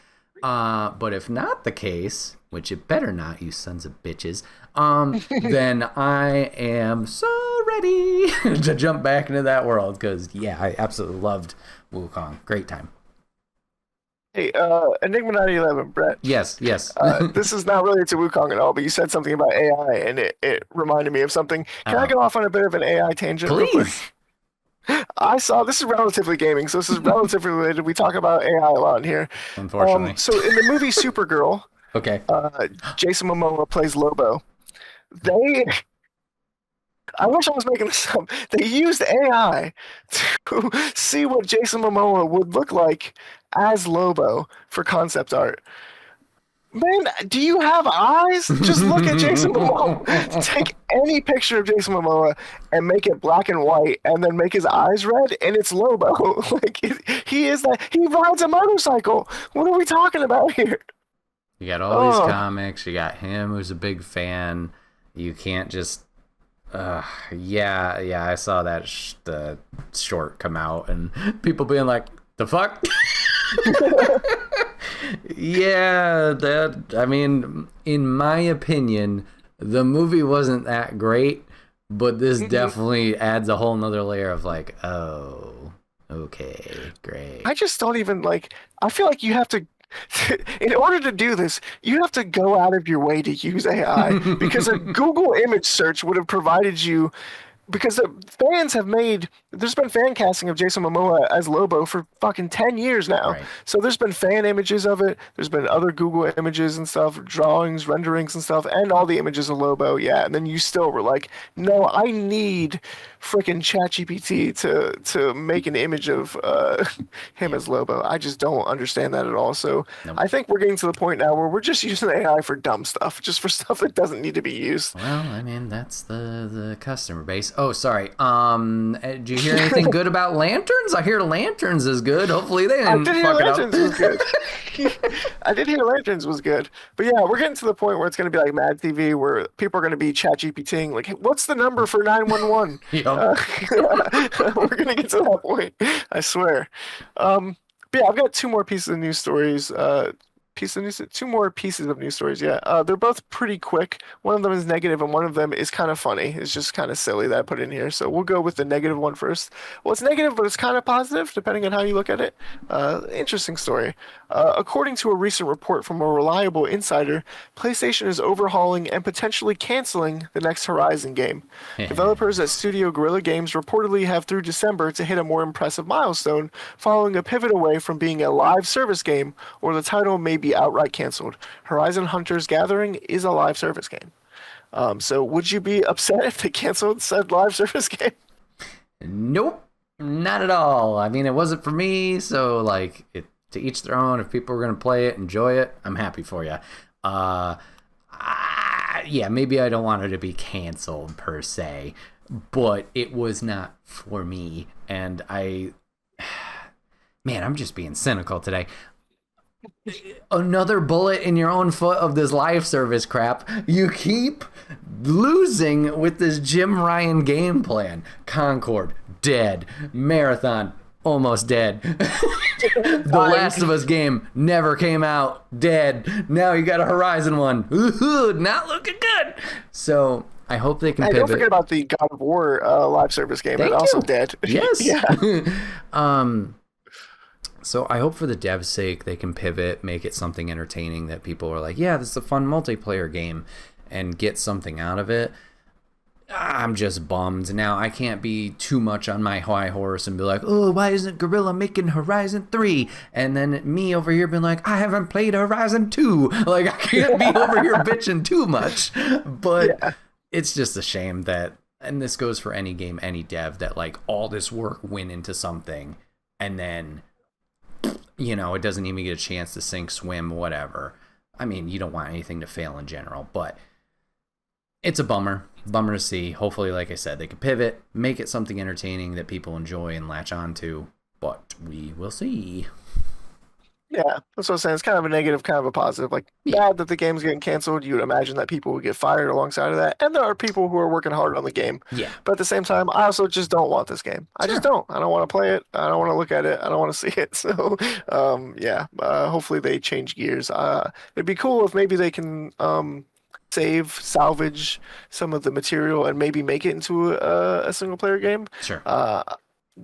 But if not the case, which it better not, you sons of bitches, then I am so ready to jump back into that world, because, yeah, I absolutely loved Wukong. Great time. hey, Enigma 911, Brett. Yes. This is not related to Wukong at all, but you said something about AI, and it reminded me of something. Can I go off on a bit of an AI tangent real quick? Please. I saw this is relatively gaming, so this is relatively related. We talk about AI a lot in here. Unfortunately. So in the movie Supergirl, Okay. Jason Momoa plays Lobo. I wish I was making this up. They used AI to see what Jason Momoa would look like as Lobo for concept art. Man, do you have eyes? Just look at Jason Momoa. Take any picture of Jason Momoa and make it black and white, and then make his eyes red, and it's Lobo. Like he is that. He rides a motorcycle. What are we talking about here? You got all these comics. You got him, who's a big fan. You can't just. Yeah. I saw that the short come out, and people being like, "The fuck." Yeah, I mean, in my opinion, the movie wasn't that great, but this definitely adds a whole nother layer of like, oh, okay, great. I just don't even like. I feel like you have to. In order to do this, you have to go out of your way to use AI, because a Google image search would have provided you. Because the fans have there's been fan casting of Jason Momoa as Lobo for fucking 10 years now. Right. So there's been fan images of it. There's been other Google images and stuff, drawings, renderings and stuff, and all the images of Lobo. Yeah. And then you still were like, no, I need freaking ChatGPT to make an image of him as Lobo. I just don't understand that at all. So Nope. I think we're getting to the point now where we're just using AI for dumb stuff, just for stuff that doesn't need to be used. Well, I mean, that's the customer base. Oh, sorry. Did you hear anything good about Lanterns? I hear Lanterns is good. Hopefully they didn't fuck it up. Was good. I did hear Lanterns was good. But yeah, we're getting to the point where it's going to be like Mad TV, where people are going to be ChatGPTing, like, hey, what's the number for 911? Yep. We're going to get to that point, I swear. But yeah, I've got two more pieces of news stories. Two more pieces of news stories. Yeah, they're both pretty quick. One of them is negative, and one of them is kind of funny. It's just kind of silly that I put in here. So we'll go with the negative one first. Well, it's negative, but it's kind of positive, depending on how you look at it. Interesting story. According to a recent report from a reliable insider, PlayStation is overhauling and potentially canceling the next Horizon game. Developers at Studio Guerrilla Games reportedly have through December to hit a more impressive milestone, following a pivot away from being a live service game, or the title may be outright canceled. Horizon Hunters Gathering is a live service game. So would you be upset if they canceled said live service game? Nope, not at all. I mean, it wasn't for me, so like, to each their own. If people are gonna play it, enjoy it, I'm happy for you. Yeah, maybe I don't want it to be canceled per se, but it was not for me, and man, I'm just being cynical today. Another bullet in your own foot of this live service crap. You keep losing with this Jim Ryan game plan. Concord, dead. Marathon, almost dead. The Last of Us game never came out, dead. Now you got a Horizon one. Ooh, not looking good. So I hope they can pivot. Don't forget about the God of War live service game. That's also dead. Yes. Yeah. So I hope for the dev's sake they can pivot, make it something entertaining that people are like, yeah, this is a fun multiplayer game, and get something out of it. I'm just bummed. Now, I can't be too much on my high horse and be like, oh, why isn't Gorilla making Horizon 3? And then me over here being like, I haven't played Horizon 2. Like, I can't be over here bitching too much. But it's just a shame that, and this goes for any game, any dev, that like all this work went into something and then, you know, it doesn't even get a chance to sink, swim, whatever. I mean, you don't want anything to fail in general, but it's a bummer to see. Hopefully, like I said, they could pivot, make it something entertaining that people enjoy and latch on to, but we will see. Yeah, that's what I'm saying. It's kind of a negative, kind of a positive. Like, bad that the game's getting canceled. You would imagine that people would get fired alongside of that. And there are people who are working hard on the game. Yeah. But at the same time, I also just don't want this game. I just don't. I don't want to play it. I don't want to look at it. I don't want to see it. So, hopefully they change gears. It'd be cool if maybe they can salvage some of the material and maybe make it into a single player game. Sure.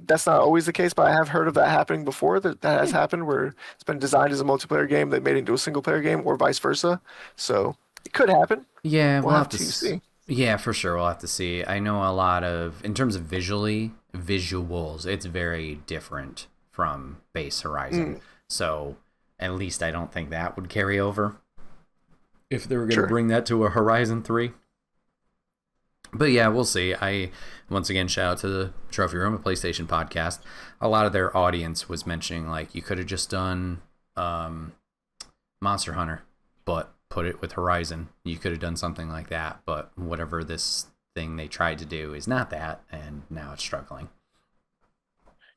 That's not always the case, but I have heard of that happening before. That has happened where it's been designed as a multiplayer game that made it into a single player game, or vice versa. So it could happen. Yeah, we'll have to see. Yeah, for sure, we'll have to see. I know a lot of, in terms of visuals, it's very different from base Horizon. So at least I don't think that would carry over if they were going to bring that to a Horizon 3. But yeah, we'll see. I, once again, shout out to the Trophy Room, a PlayStation podcast. A lot of their audience was mentioning, like, you could have just done Monster Hunter, but put it with Horizon. You could have done something like that, but whatever this thing they tried to do is not that, and now it's struggling.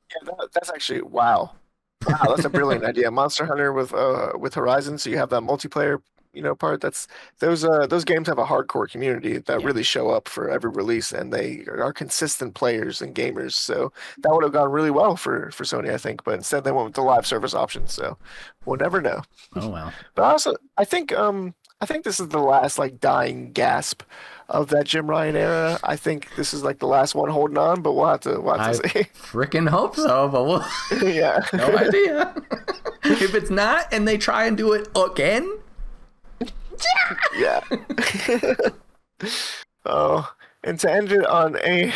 Yeah, that's actually, wow, that's a brilliant idea. Monster Hunter with Horizon, so you have that multiplayer part. Those games have a hardcore community that really show up for every release, and they are consistent players and gamers. So that would have gone really well for Sony, I think. But instead, they went with the live service option. So we'll never know. Oh well. But also, I think this is the last like dying gasp of that Jim Ryan era. I think this is like the last one holding on, but we'll have to see. Freaking hope so, but we'll no idea. If it's not, and they try and do it again. Yeah. Oh, and to end it on a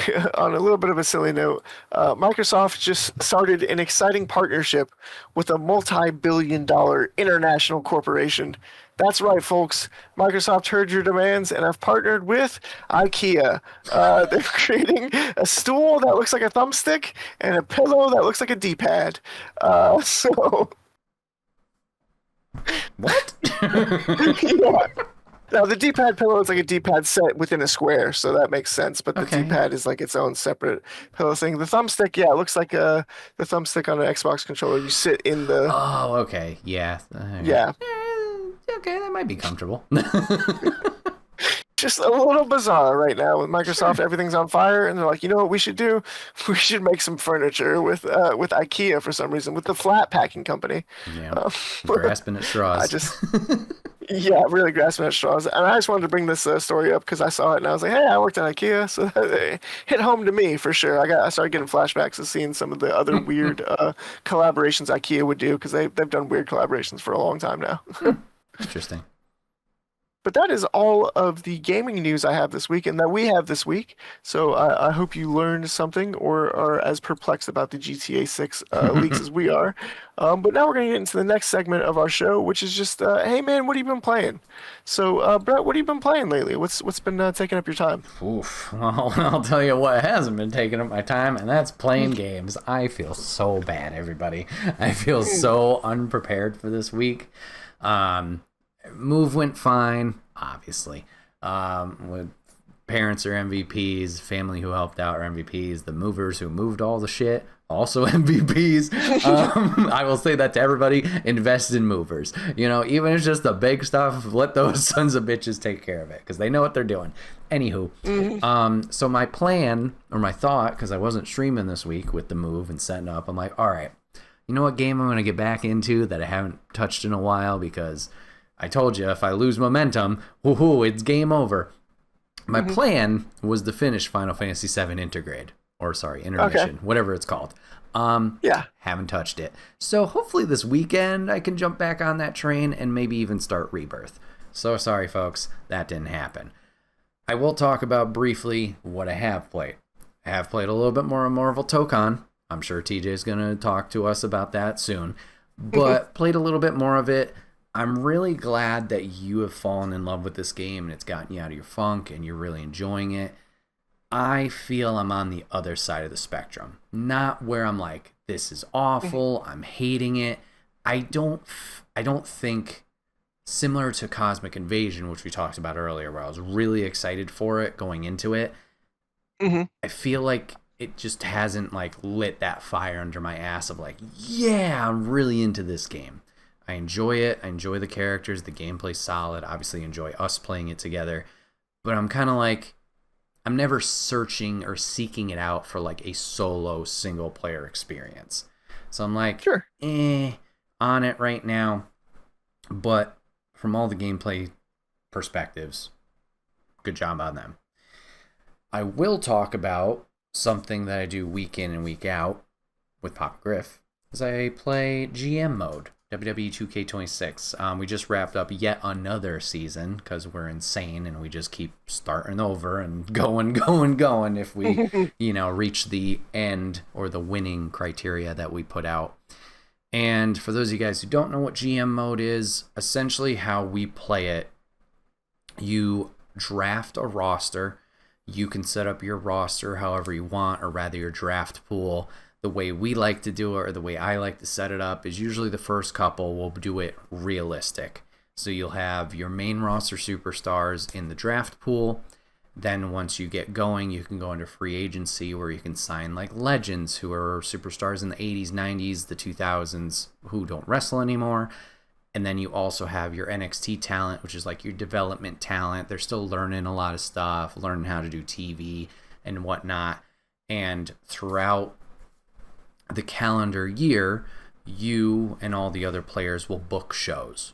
little bit of a silly note, Microsoft just started an exciting partnership with a multi-billion-dollar international corporation. That's right, folks. Microsoft heard your demands and have partnered with IKEA. They're creating a stool that looks like a thumbstick and a pillow that looks like a D-pad. What? Yeah. Now the D-pad pillow is like a D-pad set within a square, so that makes sense. But the D-pad is like its own separate pillow thing. The thumbstick, it looks like the thumbstick on an Xbox controller. You sit in the. Oh, okay, yeah. Yeah. Okay, that might be comfortable. Just a little bizarre right now with Microsoft. Everything's on fire, and they're like, you know what we should do? We should make some furniture with IKEA for some reason, with the flat packing company. Yeah, grasping at straws. Really grasping at straws. And I just wanted to bring this story up because I saw it and I was like, hey, I worked at IKEA, so it hit home to me for sure. I started getting flashbacks of seeing some of the other weird collaborations IKEA would do, because they've done weird collaborations for a long time now. Interesting. But that is all of the gaming news I have this week and that we have this week. So I hope you learned something or are as perplexed about the GTA 6 leaks as we are. But now we're going to get into the next segment of our show, which is just, hey, man, what have you been playing? So, Brett, what have you been playing lately? What's been taking up your time? Oof. Well, I'll tell you what hasn't been taking up my time, and that's playing games. I feel so bad, everybody. I feel so unprepared for this week. Move went fine, obviously. With parents are MVPs, family who helped out are MVPs, the movers who moved all the shit, also MVPs. I will say that to everybody, invest in movers. Even if it's just the big stuff, let those sons of bitches take care of it, because they know what they're doing. Anywho, so my plan, or my thought, because I wasn't streaming this week with the move and setting up, I'm like, all right, you know what game I'm going to get back into that I haven't touched in a while, because I told you, if I lose momentum, it's game over. My plan was to finish Final Fantasy VII Intermission, whatever it's called. Haven't touched it. So hopefully this weekend I can jump back on that train and maybe even start Rebirth. So sorry, folks, that didn't happen. I will talk about briefly what I have played. I have played a little bit more of Marvel Tokon. I'm sure TJ is going to talk to us about that soon. But played a little bit more of it. I'm really glad that you have fallen in love with this game and it's gotten you out of your funk and you're really enjoying it. I feel I'm on the other side of the spectrum. Not where I'm like, this is awful, I'm hating it. I don't think, similar to Cosmic Invasion, which we talked about earlier, where I was really excited for it going into it, I feel like it just hasn't like lit that fire under my ass of like, yeah, I'm really into this game. I enjoy it. I enjoy the characters. The gameplay's solid. Obviously enjoy us playing it together. But I'm kind of like, I'm never searching or seeking it out for like a solo single player experience. So I'm like, Sure. On it right now. But from all the gameplay perspectives, good job on them. I will talk about something that I do week in and week out with Papa Griff, is I play GM mode, WWE 2K26. We just wrapped up yet another season because we're insane and we just keep starting over and going if we, reach the end or the winning criteria that we put out. And for those of you guys who don't know what GM mode is, essentially how we play it, you draft a roster. You can set up your roster however you want, or rather your draft pool. The way we like to do it, or the way I like to set it up, is usually the first couple will do it realistic. So you'll have your main roster superstars in the draft pool. Then once you get going, you can go into free agency where you can sign like legends who are superstars in the 80s, 90s, the 2000s who don't wrestle anymore. And then you also have your NXT talent, which is like your development talent. They're still learning a lot of stuff, learning how to do TV and whatnot. And throughout the calendar year, you and all the other players will book shows.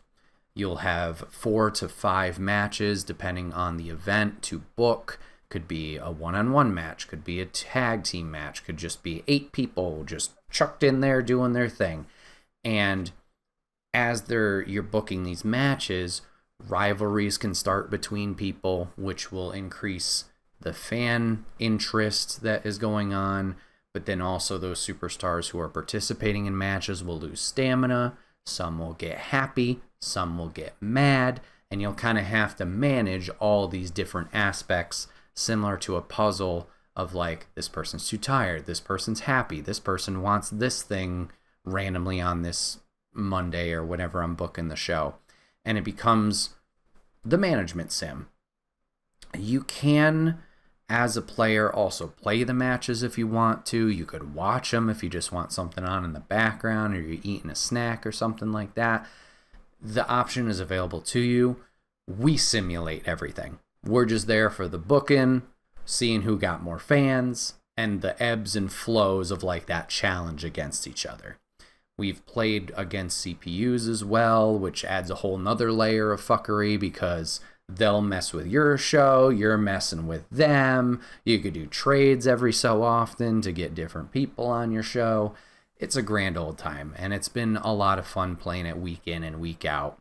You'll have 4 to 5 matches depending on the event to book. Could be a one-on-one match, could be a tag team match, could just be 8 people just chucked in there doing their thing. And as you're booking these matches, rivalries can start between people, which will increase the fan interest that is going on. But then also those superstars who are participating in matches will lose stamina. Some will get happy, some will get mad, and you'll kind of have to manage all these different aspects, similar to a puzzle of like, this person's too tired, this person's happy, this person wants this thing randomly on this Monday or whenever I'm booking the show. And it becomes the management sim. You can, as a player, also play the matches if you want to. You could watch them if you just want something on in the background, or you're eating a snack or something like that. The option is available to you. We simulate everything. We're just there for the booking, seeing who got more fans, and the ebbs and flows of like that challenge against each other. We've played against CPUs as well, which adds a whole nother layer of fuckery because they'll mess with your show, you're messing with them. You could do trades every so often to get different people on your show. It's a grand old time, and it's been a lot of fun playing it week in and week out.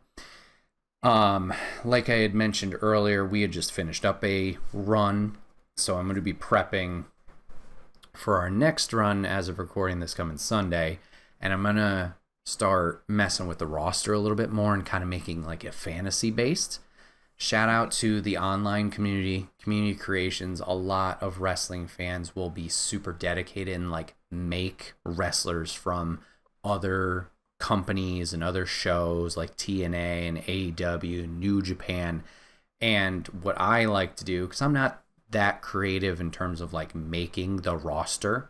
Like I had mentioned earlier, we had just finished up a run, so I'm going to be prepping for our next run as of recording this coming Sunday. And I'm going to start messing with the roster a little bit more and kind of making like a fantasy based. Shout out to the online community creations. A lot of wrestling fans will be super dedicated and like make wrestlers from other companies and other shows like TNA and AEW, New Japan. And what I like to do, because I'm not that creative in terms of like making the roster,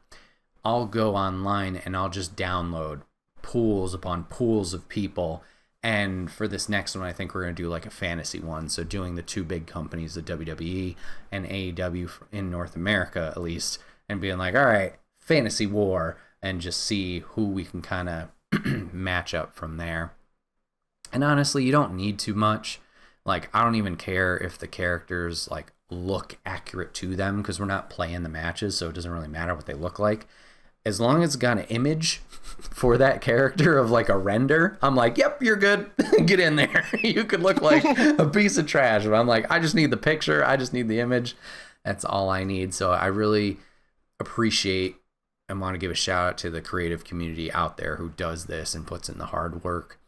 I'll go online and I'll just download pools upon pools of people. And for this next one, I think we're going to do like a fantasy one. So doing the 2 big companies, the WWE and AEW in North America, at least, and being like, all right, fantasy war, and just see who we can kind of match up from there. And honestly, you don't need too much. Like, I don't even care if the characters like look accurate to them because we're not playing the matches. So it doesn't really matter what they look like. as long as it's got an image for that character of like a render, I'm like, yep, you're good. Get in there. You could look like a piece of trash, but I'm like, I just need the picture. I just need the image. That's all I need. So I really appreciate and want to give a shout out to the creative community out there who does this and puts in the hard work,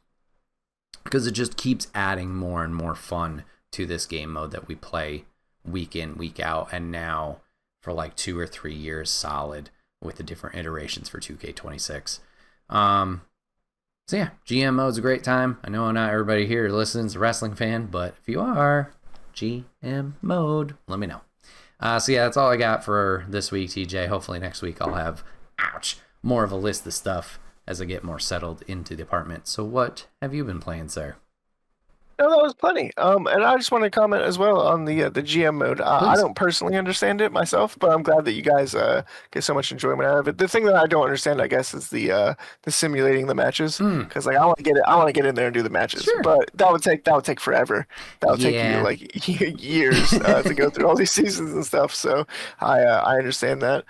because it just keeps adding more and more fun to this game mode that we play week in, week out, and now for like 2 or 3 years solid with the different iterations for 2K26. So yeah, GM mode's a great time. I know not everybody here listens a wrestling fan, but if you are, GM mode, let me know. So yeah, that's all I got for this week, TJ. Hopefully next week I'll have, more of a list of stuff as I get more settled into the apartment. So what have you been playing, sir? No, that was plenty. And I just want to comment as well on the GM mode. I don't personally understand it myself, but I'm glad that you guys get so much enjoyment out of it. The thing that I don't understand, I guess, is the simulating the matches, because like I want to get in there and do the matches, Sure. but that would take forever. That would take you like years to go through all these seasons and stuff. So I understand that.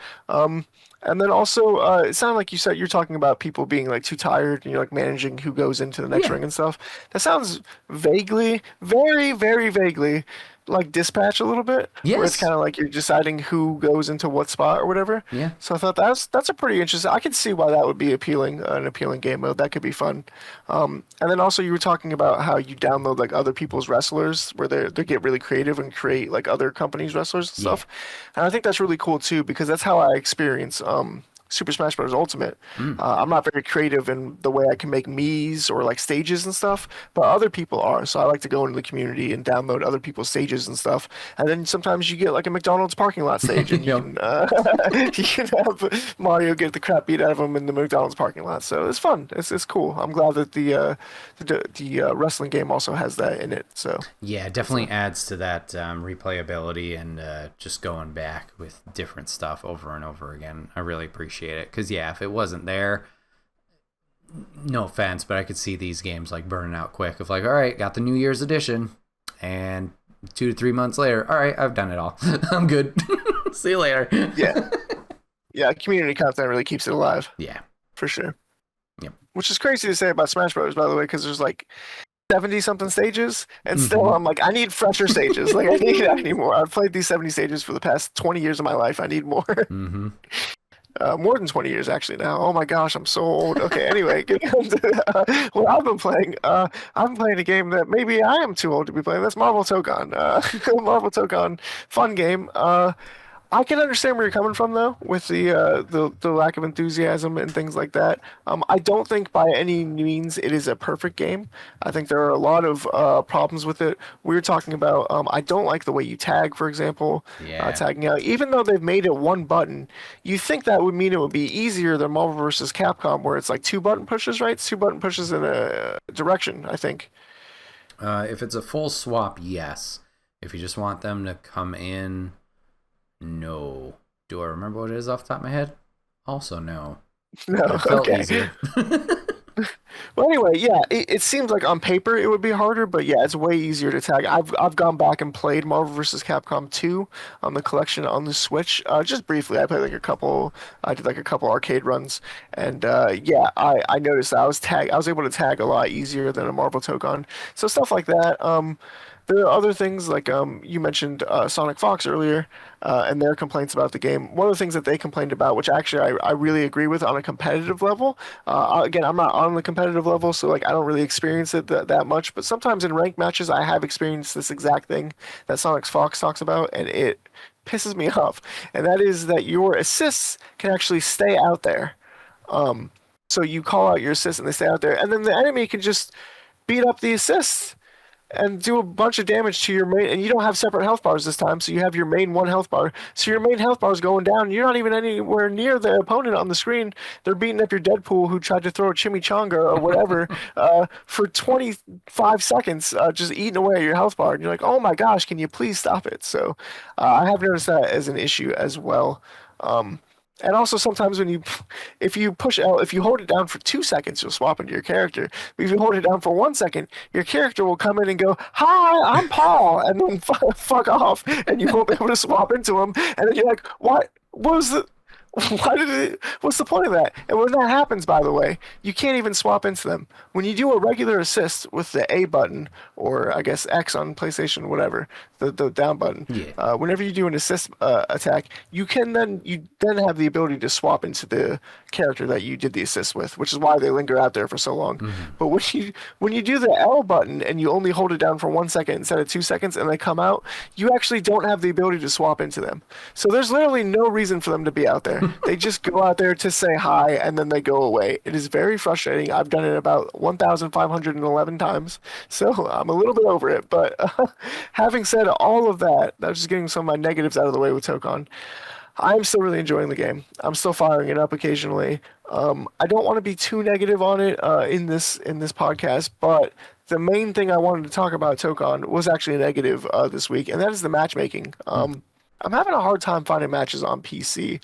And then also, it sounded like you said you're talking about people being like too tired and you're like managing who goes into the next ring and stuff. That sounds vaguely, very, very vaguely like Dispatch a little bit. Where it's Yes. kind of like you're deciding who goes into what spot or whatever. Yeah. So I thought that's a pretty interesting. I can see why that would be appealing, an appealing game mode. That could be fun. And then also you were talking about how you download like other people's wrestlers, where they get really creative and create like other companies' wrestlers and stuff. And I think that's really cool too, because that's how I experience Super Smash Bros. Ultimate. I'm not very creative in the way I can make Miis or like stages and stuff, but other people are. So I like to go into the community and download other people's stages and stuff. And then sometimes you get like a McDonald's parking lot stage, and you can have Mario get the crap beat out of him in the McDonald's parking lot. So it's fun. It's cool. I'm glad that the wrestling game also has that in it. So Yeah, it definitely adds to that replayability and just going back with different stuff over and over again. I really appreciate it, because yeah, if it wasn't there, no offense, but I could see these games like burning out quick. Of like, all right, got the New Year's edition, and 2 to 3 months later, all right, I've done it all. I'm good. See you later. Yeah, community content really keeps it alive. Yeah. For sure. Yep. Which is crazy to say about Smash Bros. By the way, because there's like 70 something stages, and still I'm like, I need fresher stages. Like I need more. I've played these 70 stages for the past 20 years of my life. I need more. More than 20 years actually now. Oh my gosh, I'm so old. Okay, anyway, getting on to what I've been playing. I'm playing a game that maybe I am too old to be playing. That's Marvel Togon. Marvel Togon, fun game. I can understand where you're coming from though, with the lack of enthusiasm and things like that. I don't think by any means it is a perfect game. I think there are a lot of problems with it. We were talking about I don't like the way you tag, for example, tagging out. Even though they've made it one button, you think that would mean it would be easier than Marvel vs. Capcom, where it's like 2 button pushes, right? 2 button pushes in a direction, I think. If it's a full swap, yes. If you just want them to come in, no. Do I remember what it is off the top of my head? Also, no. No, But it felt okay. easier. Well, anyway, yeah, it seems like on paper it would be harder, but yeah, it's way easier to tag. I've gone back and played Marvel vs. Capcom 2 on the collection on the Switch. Just briefly, I played like a couple. I did like a couple arcade runs, and yeah, I noticed that I was able to tag a lot easier than a Marvel Togon. So stuff like that. There are other things like you mentioned Sonic Fox earlier, and their complaints about the game. One of the things that they complained about, which actually I really agree with on a competitive level. Again, I'm not on the competitive level, so like I don't really experience it that much. But sometimes in ranked matches, I have experienced this exact thing that Sonic Fox talks about, and it pisses me off. And that is that your assists can actually stay out there. So you call out your assists and they stay out there, and then the enemy can just beat up the assists and do a bunch of damage to your main, and you don't have separate health bars this time, so you have your main 1 health bar. So your main health bar is going down. You're not even anywhere near the opponent on the screen. They're beating up your Deadpool who tried to throw a chimichanga or whatever for 25 seconds, just eating away at your health bar. And you're like, oh my gosh, can you please stop it? So I have noticed that as an issue as well. And also sometimes if you push L, if you hold it down for 2 seconds, you'll swap into your character. But if you hold it down for 1 second, your character will come in and go, "Hi, I'm Paul," and then fuck off, and you won't be able to swap into him. And then you're like, "What was the? Why did it? What's the point of that? And when that happens, by the way, you can't even swap into them. When you do a regular assist with the A button, or I guess X on PlayStation, whatever, the down button, Yeah. whenever you do an assist attack, you then have the ability to swap into the character that you did the assist with, which is why they linger out there for so long. Hmm. But when you do the L button and you only hold it down for 1 second instead of 2 seconds, and they come out, you actually don't have the ability to swap into them. So there's literally no reason for them to be out there. They just go out there to say hi and then they go away. It is very frustrating. I've done it about 1,511 times, so I'm a little bit over it. But having said all of that, I'm just getting some of my negatives out of the way with Tokon. I'm still really enjoying the game. I'm still firing it up occasionally. I don't want to be too negative on it in this podcast, but the main thing I wanted to talk about Tokon was actually a negative this week, and that is the matchmaking. I'm having a hard time finding matches on PC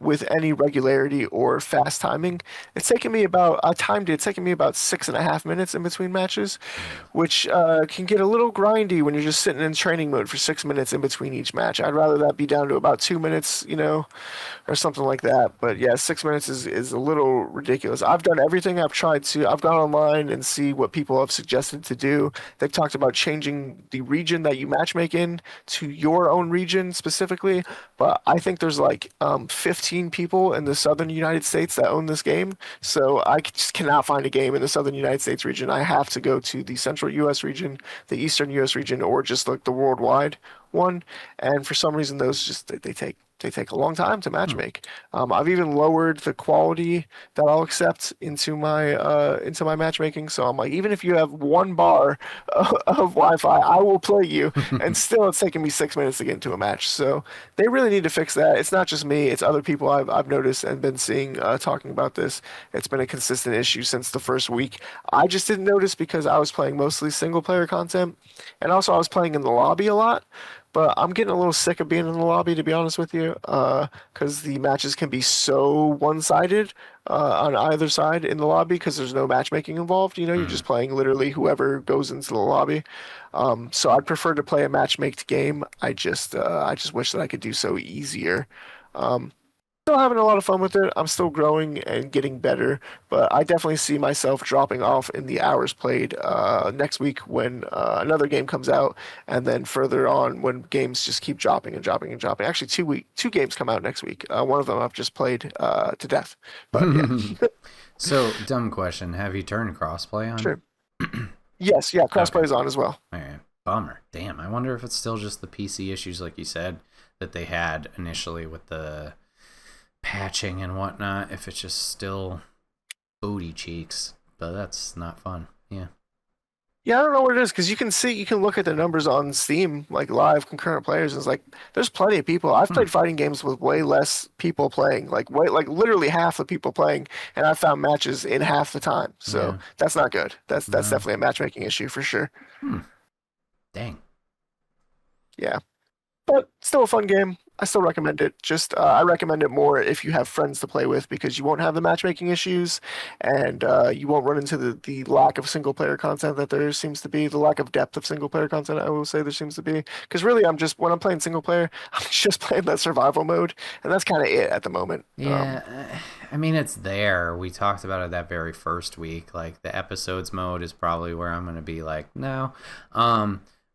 with any regularity or fast timing. I timed it, it's taking me about 6.5 minutes in between matches, which can get a little grindy when you're just sitting in training mode for 6 minutes in between each match. I'd rather that be down to about 2 minutes, or something like that. But yeah, 6 minutes is a little ridiculous. I've done everything. I've gone online and see what people have suggested to do. They've talked about changing the region that you matchmake in to your own region specifically. But I think there's like 15 people in the southern United States that own this game. So just cannot find a game in the southern United States region. I have to go to the central US region, the eastern US region, or just like the worldwide one. And for some reason, those just they take a long time to match make. I've even lowered the quality that I'll accept into my matchmaking. So I'm like, even if you have 1 bar of Wi-Fi, I will play you, and still it's taking me 6 minutes to get into a match. So they really need to fix that. It's not just me; it's other people I've noticed and been seeing talking about this. It's been a consistent issue since the first week. I just didn't notice because I was playing mostly single player content, and also I was playing in the lobby a lot. But I'm getting a little sick of being in the lobby, to be honest with you, because the matches can be so one-sided on either side in the lobby because there's no matchmaking involved. You're Hmm. just playing literally whoever goes into the lobby. So I'd prefer to play a matchmaked game. I just wish that I could do so easier. Um, Still having a lot of fun with it. I'm still growing and getting better, but I definitely see myself dropping off in the hours played next week when another game comes out, and then further on when games just keep dropping and dropping and dropping. Actually, two games come out next week. One of them I've just played to death, but yeah, So, dumb question. Have you turned crossplay on? sure. Yes, yeah, Okay. crossplay is on as well. All right. Bummer. Damn. I wonder if it's still just the PC issues, like you said, that they had initially with the patching and whatnot. If it's just still booty cheeks, but that's not fun. Yeah. Yeah, I don't know what it is because you can look at the numbers on Steam, like live concurrent players. And it's like there's plenty of people. I've Hmm. played fighting games with way less people playing, like literally half the people playing, and I've found matches in half the time. So Yeah. that's not good. That's No. definitely a matchmaking issue for sure. Hmm. Dang. Yeah, but still a fun game. I still recommend it. Just I recommend it more if you have friends to play with because you won't have the matchmaking issues, and you won't run into the lack of single player content that there seems to be, the lack of depth of single player content. I will say there seems to be because really when I'm playing single player, I'm just playing that survival mode, and that's kind of it at the moment. Yeah. I mean, it's there. We talked about it that very first week. Like, the episodes mode is probably where I'm going to be like, no.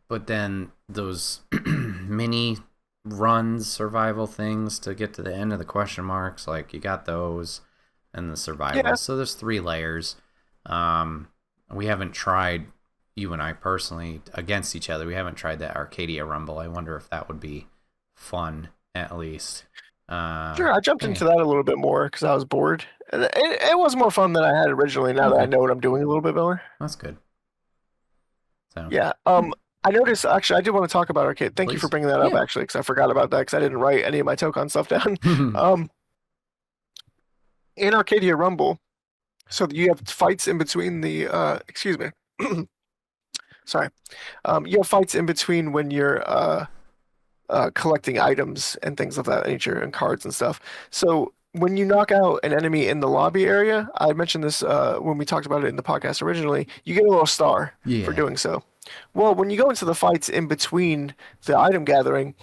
But then those mini runs, survival things to get to the end of the question marks, like, you got those and the survival. Yeah, So there's 3 layers. We haven't tried, you and I personally, against each other. We haven't tried that Arcadia Rumble. I wonder if that would be fun, at least. sure. I jumped Yeah, into that a little bit more because I was bored, and it was more fun than I had originally. Now that I okay, know what I'm doing a little bit better. that's good. So, Yeah. I noticed actually I did want to talk about arcade. Thank you for please. bringing that up Yeah. actually, because I forgot about that because I didn't write any of my Tokon stuff down. Um, in Arcadia Rumble, so you have fights in between the excuse me. Sorry. You have fights in between when you're collecting items and things of that nature and cards and stuff. So when you knock out an enemy in the lobby area, I mentioned this when we talked about it in the podcast originally, you get a little star for Yeah. doing so. Well, when you go into the fights in between the item gathering,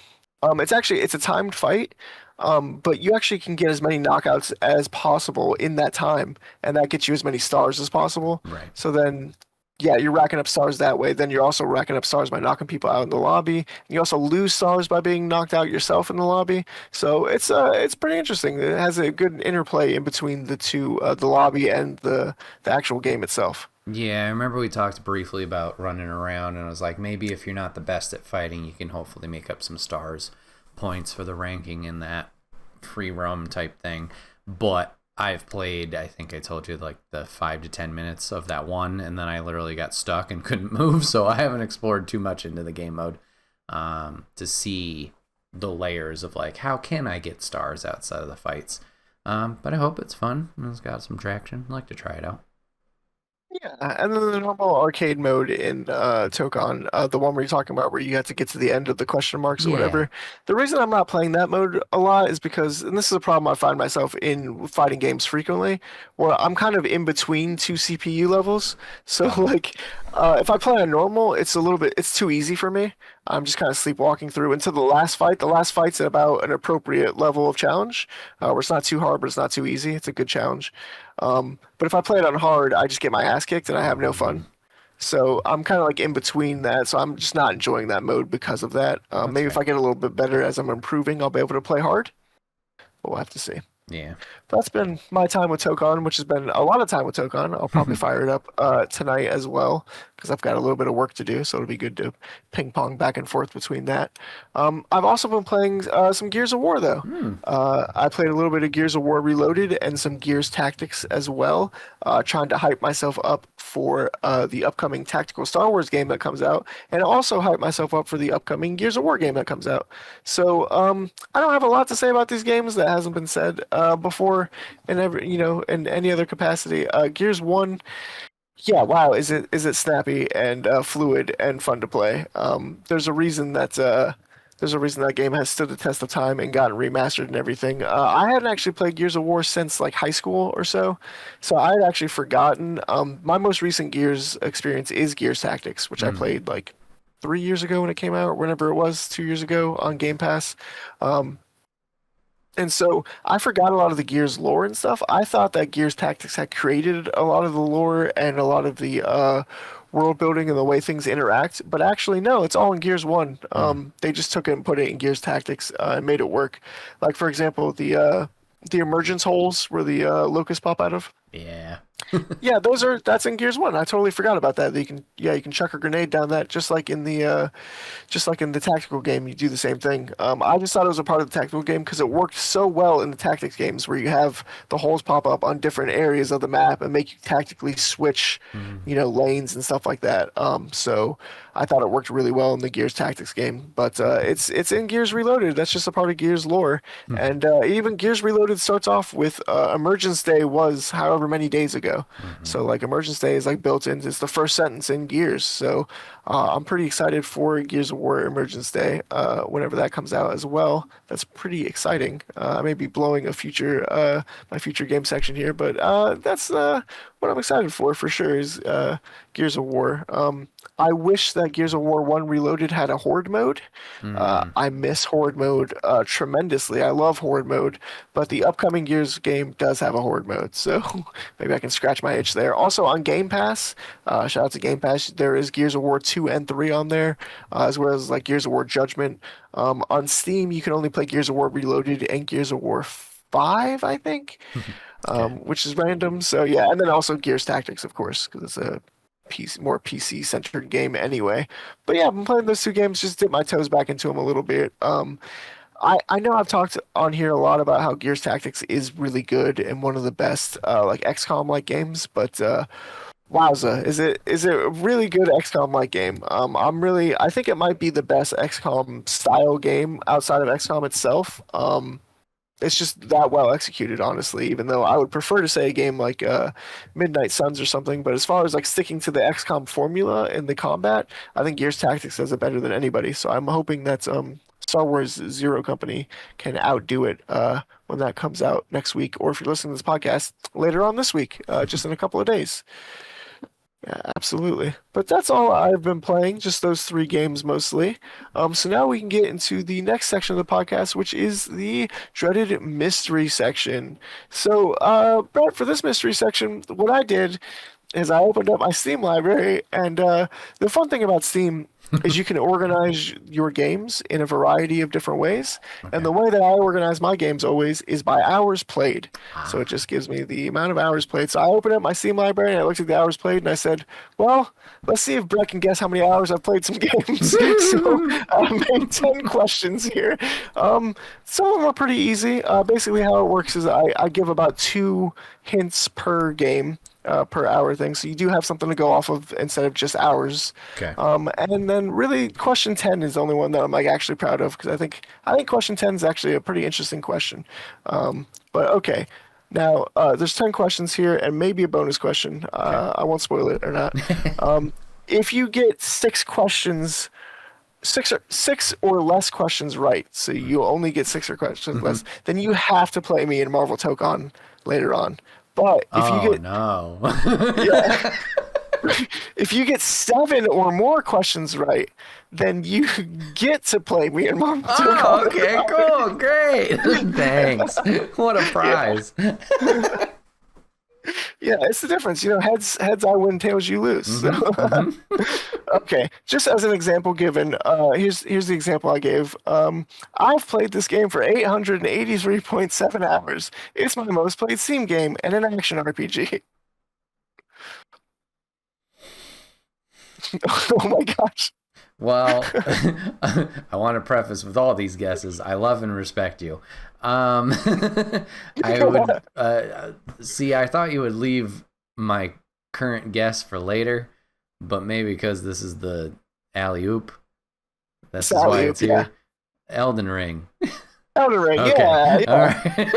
it's a timed fight. But you actually can get as many knockouts as possible in that time, and that gets you as many stars as possible. Right. So then, yeah, you're racking up stars that way. Then you're also racking up stars by knocking people out in the lobby. You also lose stars by being knocked out yourself in the lobby. So it's pretty interesting. It has a good interplay in between the two, the lobby and the actual game itself. Yeah, I remember we talked briefly about running around, and I was like, maybe if you're not the best at fighting, you can hopefully make up some stars points for the ranking in that free roam type thing. But I've played, I think I told you, like the 5 to 10 minutes of that one, and then I literally got stuck and couldn't move, so I haven't explored too much into the game mode to see the layers of like, how can I get stars outside of the fights? But I hope it's fun and it's got some traction. I'd like to try it out. Yeah, and then the normal arcade mode in Tokon, the one where you're talking about where you have to get to the end of the question marks or Yeah. whatever. The reason I'm not playing that mode a lot is because, and this is a problem I find myself in fighting games frequently, where I'm kind of in between two CPU levels. So Oh. like, if I play on normal, it's too easy for me. I'm just kind of sleepwalking through until the last fight. The last fight's at about an appropriate level of challenge, where it's not too hard, but it's not too easy. It's a good challenge. But if I play it on hard, I just get my ass kicked and I have no fun. So I'm kind of like in between that. So I'm just not enjoying that mode because of that. That's Maybe if fair. I get a little bit better as I'm improving, I'll be able to play hard. But we'll have to see. Yeah. That's been my time with Tokon, which has been a lot of time with Tokon. I'll probably fire it up tonight as well because I've got a little bit of work to do, so it'll be good to ping pong back and forth between that. I've also been playing some Gears of War though. Hmm. I played a little bit of Gears of War Reloaded and some Gears Tactics as well, trying to hype myself up for the upcoming tactical Star Wars game that comes out, and also hype myself up for the upcoming Gears of War game that comes out. So I don't have a lot to say about these games that hasn't been said before in in any other capacity. Gears 1, yeah, wow, is it snappy and fluid and fun to play. There's a reason that game has stood the test of time and gotten remastered and everything. I hadn't actually played Gears of War since like high school or so, so I had actually forgotten. My most recent Gears experience is Gears Tactics, which I Hmm. played like 3 years ago when it came out, or whenever it was, 2 years ago on Game Pass. Um, and so I forgot a lot of the Gears lore and stuff. I thought that Gears Tactics had created a lot of the lore and a lot of the world building and the way things interact, but actually no, it's all in Gears 1. Hmm. They just took it and put it in Gears Tactics and made it work. Like for example, the emergence holes where the locusts pop out of. Yeah. Yeah, that's in Gears 1. I totally forgot about that. You can chuck a grenade down that just like in the tactical game, you do the same thing. I just thought it was a part of the tactical game because it worked so well in the tactics games where you have the holes pop up on different areas of the map and make you tactically switch, Hmm. lanes and stuff like that. So I thought it worked really well in the Gears Tactics game. But it's in Gears Reloaded. That's just a part of Gears lore. And even Gears Reloaded starts off with Emergence Day was however many days ago. Hmm. So like Emergence Day is like built in. It's the first sentence in Gears. So I'm pretty excited for Gears of War Emergence Day whenever that comes out as well. That's pretty exciting. I may be blowing a future my future game section here, but that's what I'm excited for sure is Gears of War. I wish that Gears of War 1 Reloaded had a Horde mode. Hmm. I miss Horde mode tremendously. I love Horde mode, but the upcoming Gears game does have a Horde mode, so maybe I can scratch my itch there. Also on Game Pass, shout out to Game Pass, there is Gears of War 2 and 3 on there, as well as like Gears of War Judgment. On Steam, you can only play Gears of War Reloaded and Gears of War 5, I think, Okay. which is random. So yeah, and then also Gears Tactics, of course, because it's a more PC centered game anyway. But yeah, I've been playing those two games, just dip my toes back into them a little bit. I know I've talked on here a lot about how Gears Tactics is really good and one of the best like XCOM like games, but wowza, is it a really good XCOM like game? I think it might be the best XCOM style game outside of XCOM itself. It's just that well executed, honestly, even though I would prefer to say a game like Midnight Suns or something. But as far as like sticking to the XCOM formula in the combat, I think Gears Tactics does it better than anybody. So I'm hoping that Star Wars Zero Company can outdo it when that comes out next week, or if you're listening to this podcast later on this week, just in a couple of days. Yeah, Absolutely. But that's all I've been playing, just those three games mostly. So now we can get into the next section of the podcast, which is the dreaded mystery section. So, Brett, for this mystery section, what I did is I opened up my Steam library, and the fun thing about Steam is you can organize your games in a variety of different ways. And Okay. the way that I organize my games always is by hours played. So it Ah. just gives me the amount of hours played. So I opened up my Steam library and I looked at the hours played and I said, well, let's see if Brett can guess how many hours I've played some games. So I made 10 questions here. Some of them are pretty easy. Basically, how it works is I give about 2 hints per game. Per hour thing, so you do have something to go off of instead of just hours. Okay. And then really question 10 is the only one that I'm like actually proud of because I think question 10 is actually a pretty interesting question. But okay, now there's 10 questions here and maybe a bonus question. I won't spoil it or not. If you get 6 questions, six or less questions right, so you only get 6 questions less, then you have to play me in Marvel Tokon later on. But if you Oh get no. yeah, if you get 7 or more questions right, then you get to play me in Marvel Oh, Tokon. okay, cool, great. Thanks. What a prize. Yeah, it's the difference. Heads I win, tails you lose. So, okay, just as an example given, here's the example I gave. I've played this game for 883.7 hours. It's my most played Steam game and an action RPG. Oh my gosh. Well, I want to preface with all these guesses. I love and respect you. I would see. I thought you would leave my current guess for later, but maybe because this is the alley oop. This is why Alley-oop, it's here. Elden Ring. Elden Ring, Okay. yeah. All right.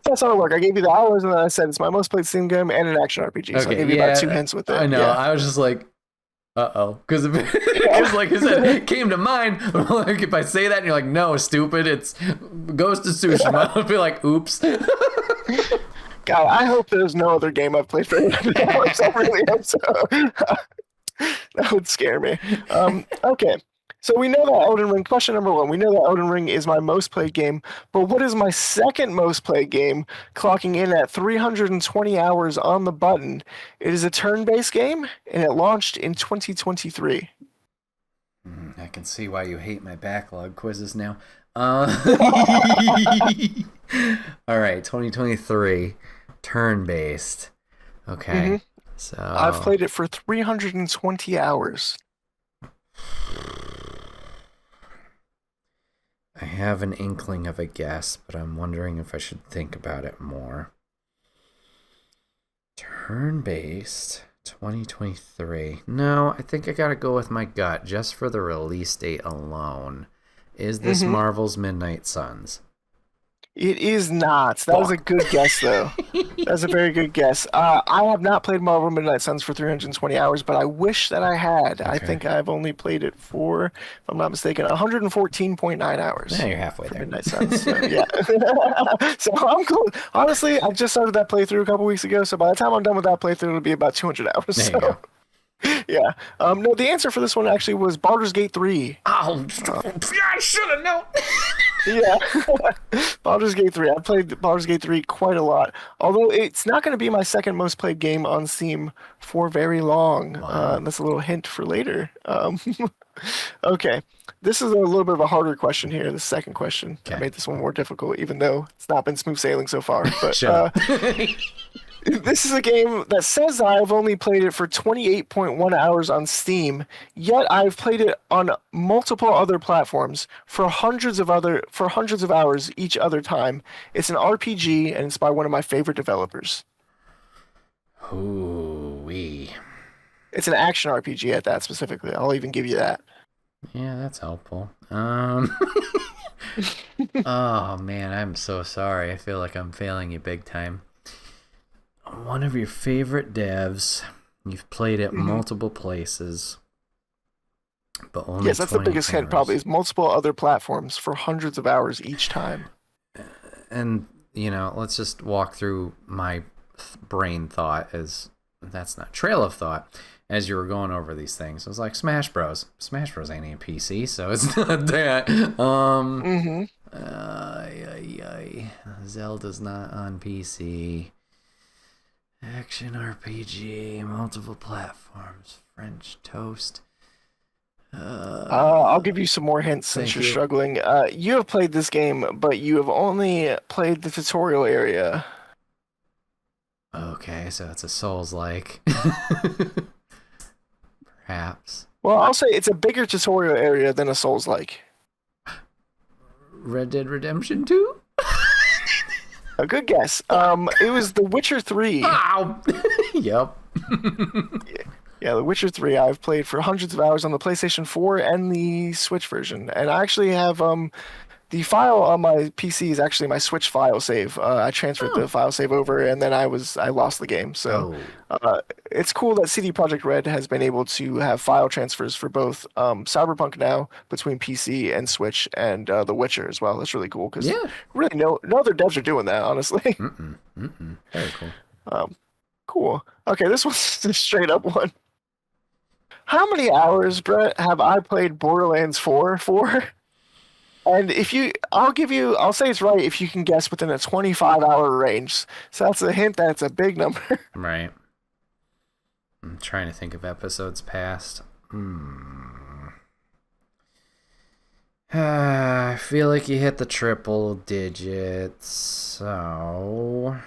That's how it worked. I gave you the hours, and then I said it's my most played Steam game and an action RPG. So I Okay. gave you about 2 hints with it. I know. Yeah. I was just like, because like I said, it came to mind. Like if I say that and you're like, no, stupid, it's Ghost of Tsushima. I'll be like, oops. God, I hope there's no other game I've played for 800 hours. I really hope so. That would scare me. Okay. So we know that Elden Ring, question number 1, we know that Elden Ring is my most played game, but what is my second most played game, clocking in at 320 hours on the button? It is a turn-based game, and it launched in 2023. I can see why you hate my backlog quizzes now. All right, 2023, turn-based. Okay, so I've played it for 320 hours. I have an inkling of a guess, but I'm wondering if I should think about it more. Turn-based, 2023. No, I think I gotta go with my gut, just for the release date alone. Is this Marvel's Midnight Suns? It is not. That was a good guess, though. That was a very good guess. I have not played Marvel Midnight Suns for 320 hours, but I wish that I had. I think I've only played it for, if I'm not mistaken, 114.9 hours. Yeah, you're halfway for there. Midnight Suns. So, yeah. So I'm cool. Honestly, I just started that playthrough a couple weeks ago, so by the time I'm done with that playthrough, it'll be about 200 hours. There you go. Yeah. No, the answer for this one actually was Baldur's Gate 3. Oh, I should have known. Yeah. Baldur's Gate 3. I played Baldur's Gate 3 quite a lot. Although it's not going to be my second most played game on Steam for very long. Wow. That's a little hint for later. Okay. This is a little bit of a harder question here, the second question. I Okay. made this one more difficult, even though it's not been smooth sailing so far. But Shut up. this is a game that says I've only played it for 28.1 hours on Steam, yet I've played it on multiple other platforms for hundreds of hours each other time. It's an RPG and it's by one of my favorite developers. Ooh-wee. It's an action RPG at that specifically. I'll even give you that. Yeah, that's helpful. Oh man, I'm so sorry. I feel like I'm failing you big time. One of your favorite devs. You've played it multiple places, but only Yes, that's the 20 biggest hint hours. probably, is multiple other platforms for hundreds of hours each time. And let's just walk through my brain thought, as that's not trail of thought. as you were going over these things. I was like, Smash Bros. Smash Bros ain't a PC, so it's not that. Zelda's not on PC. Action RPG, multiple platforms, French Toast. I'll give you some more hints since you're struggling. You have played this game, but you have only played the tutorial area. Okay, so it's a Souls-like. Perhaps. Well, I'll say it's a bigger tutorial area than a Souls-like. Red Dead Redemption 2? A good guess. It was The Witcher 3. Ow! Yep. Yeah, The Witcher 3 I've played for hundreds of hours on the PlayStation 4 and the Switch version. And I actually have the file on my PC is actually my Switch file save. I transferred the file save over and then I lost the game. So it's cool that CD Projekt Red has been able to have file transfers for both Cyberpunk now between PC and Switch and The Witcher as well. That's really cool because really no other devs are doing that, honestly. Very cool. Cool. Okay, this one's a straight up one. How many hours, Brett, have I played Borderlands 4 for? And I'll say it's right if you can guess within a 25-hour range. So that's a hint that it's a big number. Right. I'm trying to think of episodes past. I feel like you hit the triple digits, so...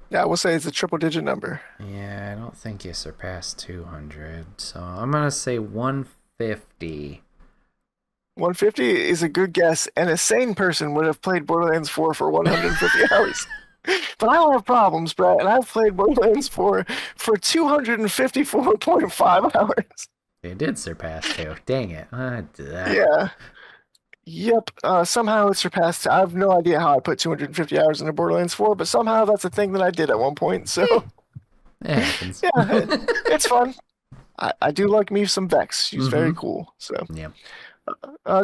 Yeah, I will say it's a triple-digit number. Yeah, I don't think you surpassed 200, so I'm going to say 150. 150 is a good guess, and a sane person would have played Borderlands 4 for 150 hours. But I don't have problems, Brett, and I've played Borderlands 4 for 254.5 hours. It did surpass 2. Dang it. Yeah. Yep. Somehow it surpassed. I have no idea how I put 250 hours into Borderlands 4, but somehow that's a thing that I did at one point. So it happens. Yeah, it's fun. I do like me some Vex. She's very cool. So yeah.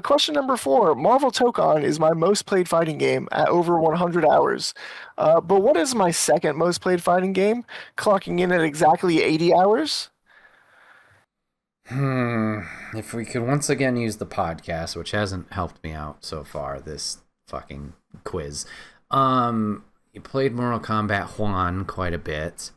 Question number 4. Marvel Tokon is my most played fighting game at over 100 hours. But what is my second most played fighting game, clocking in at exactly 80 hours? If we could once again use the podcast, which hasn't helped me out so far, this fucking quiz. You played Mortal Kombat Juan quite a bit.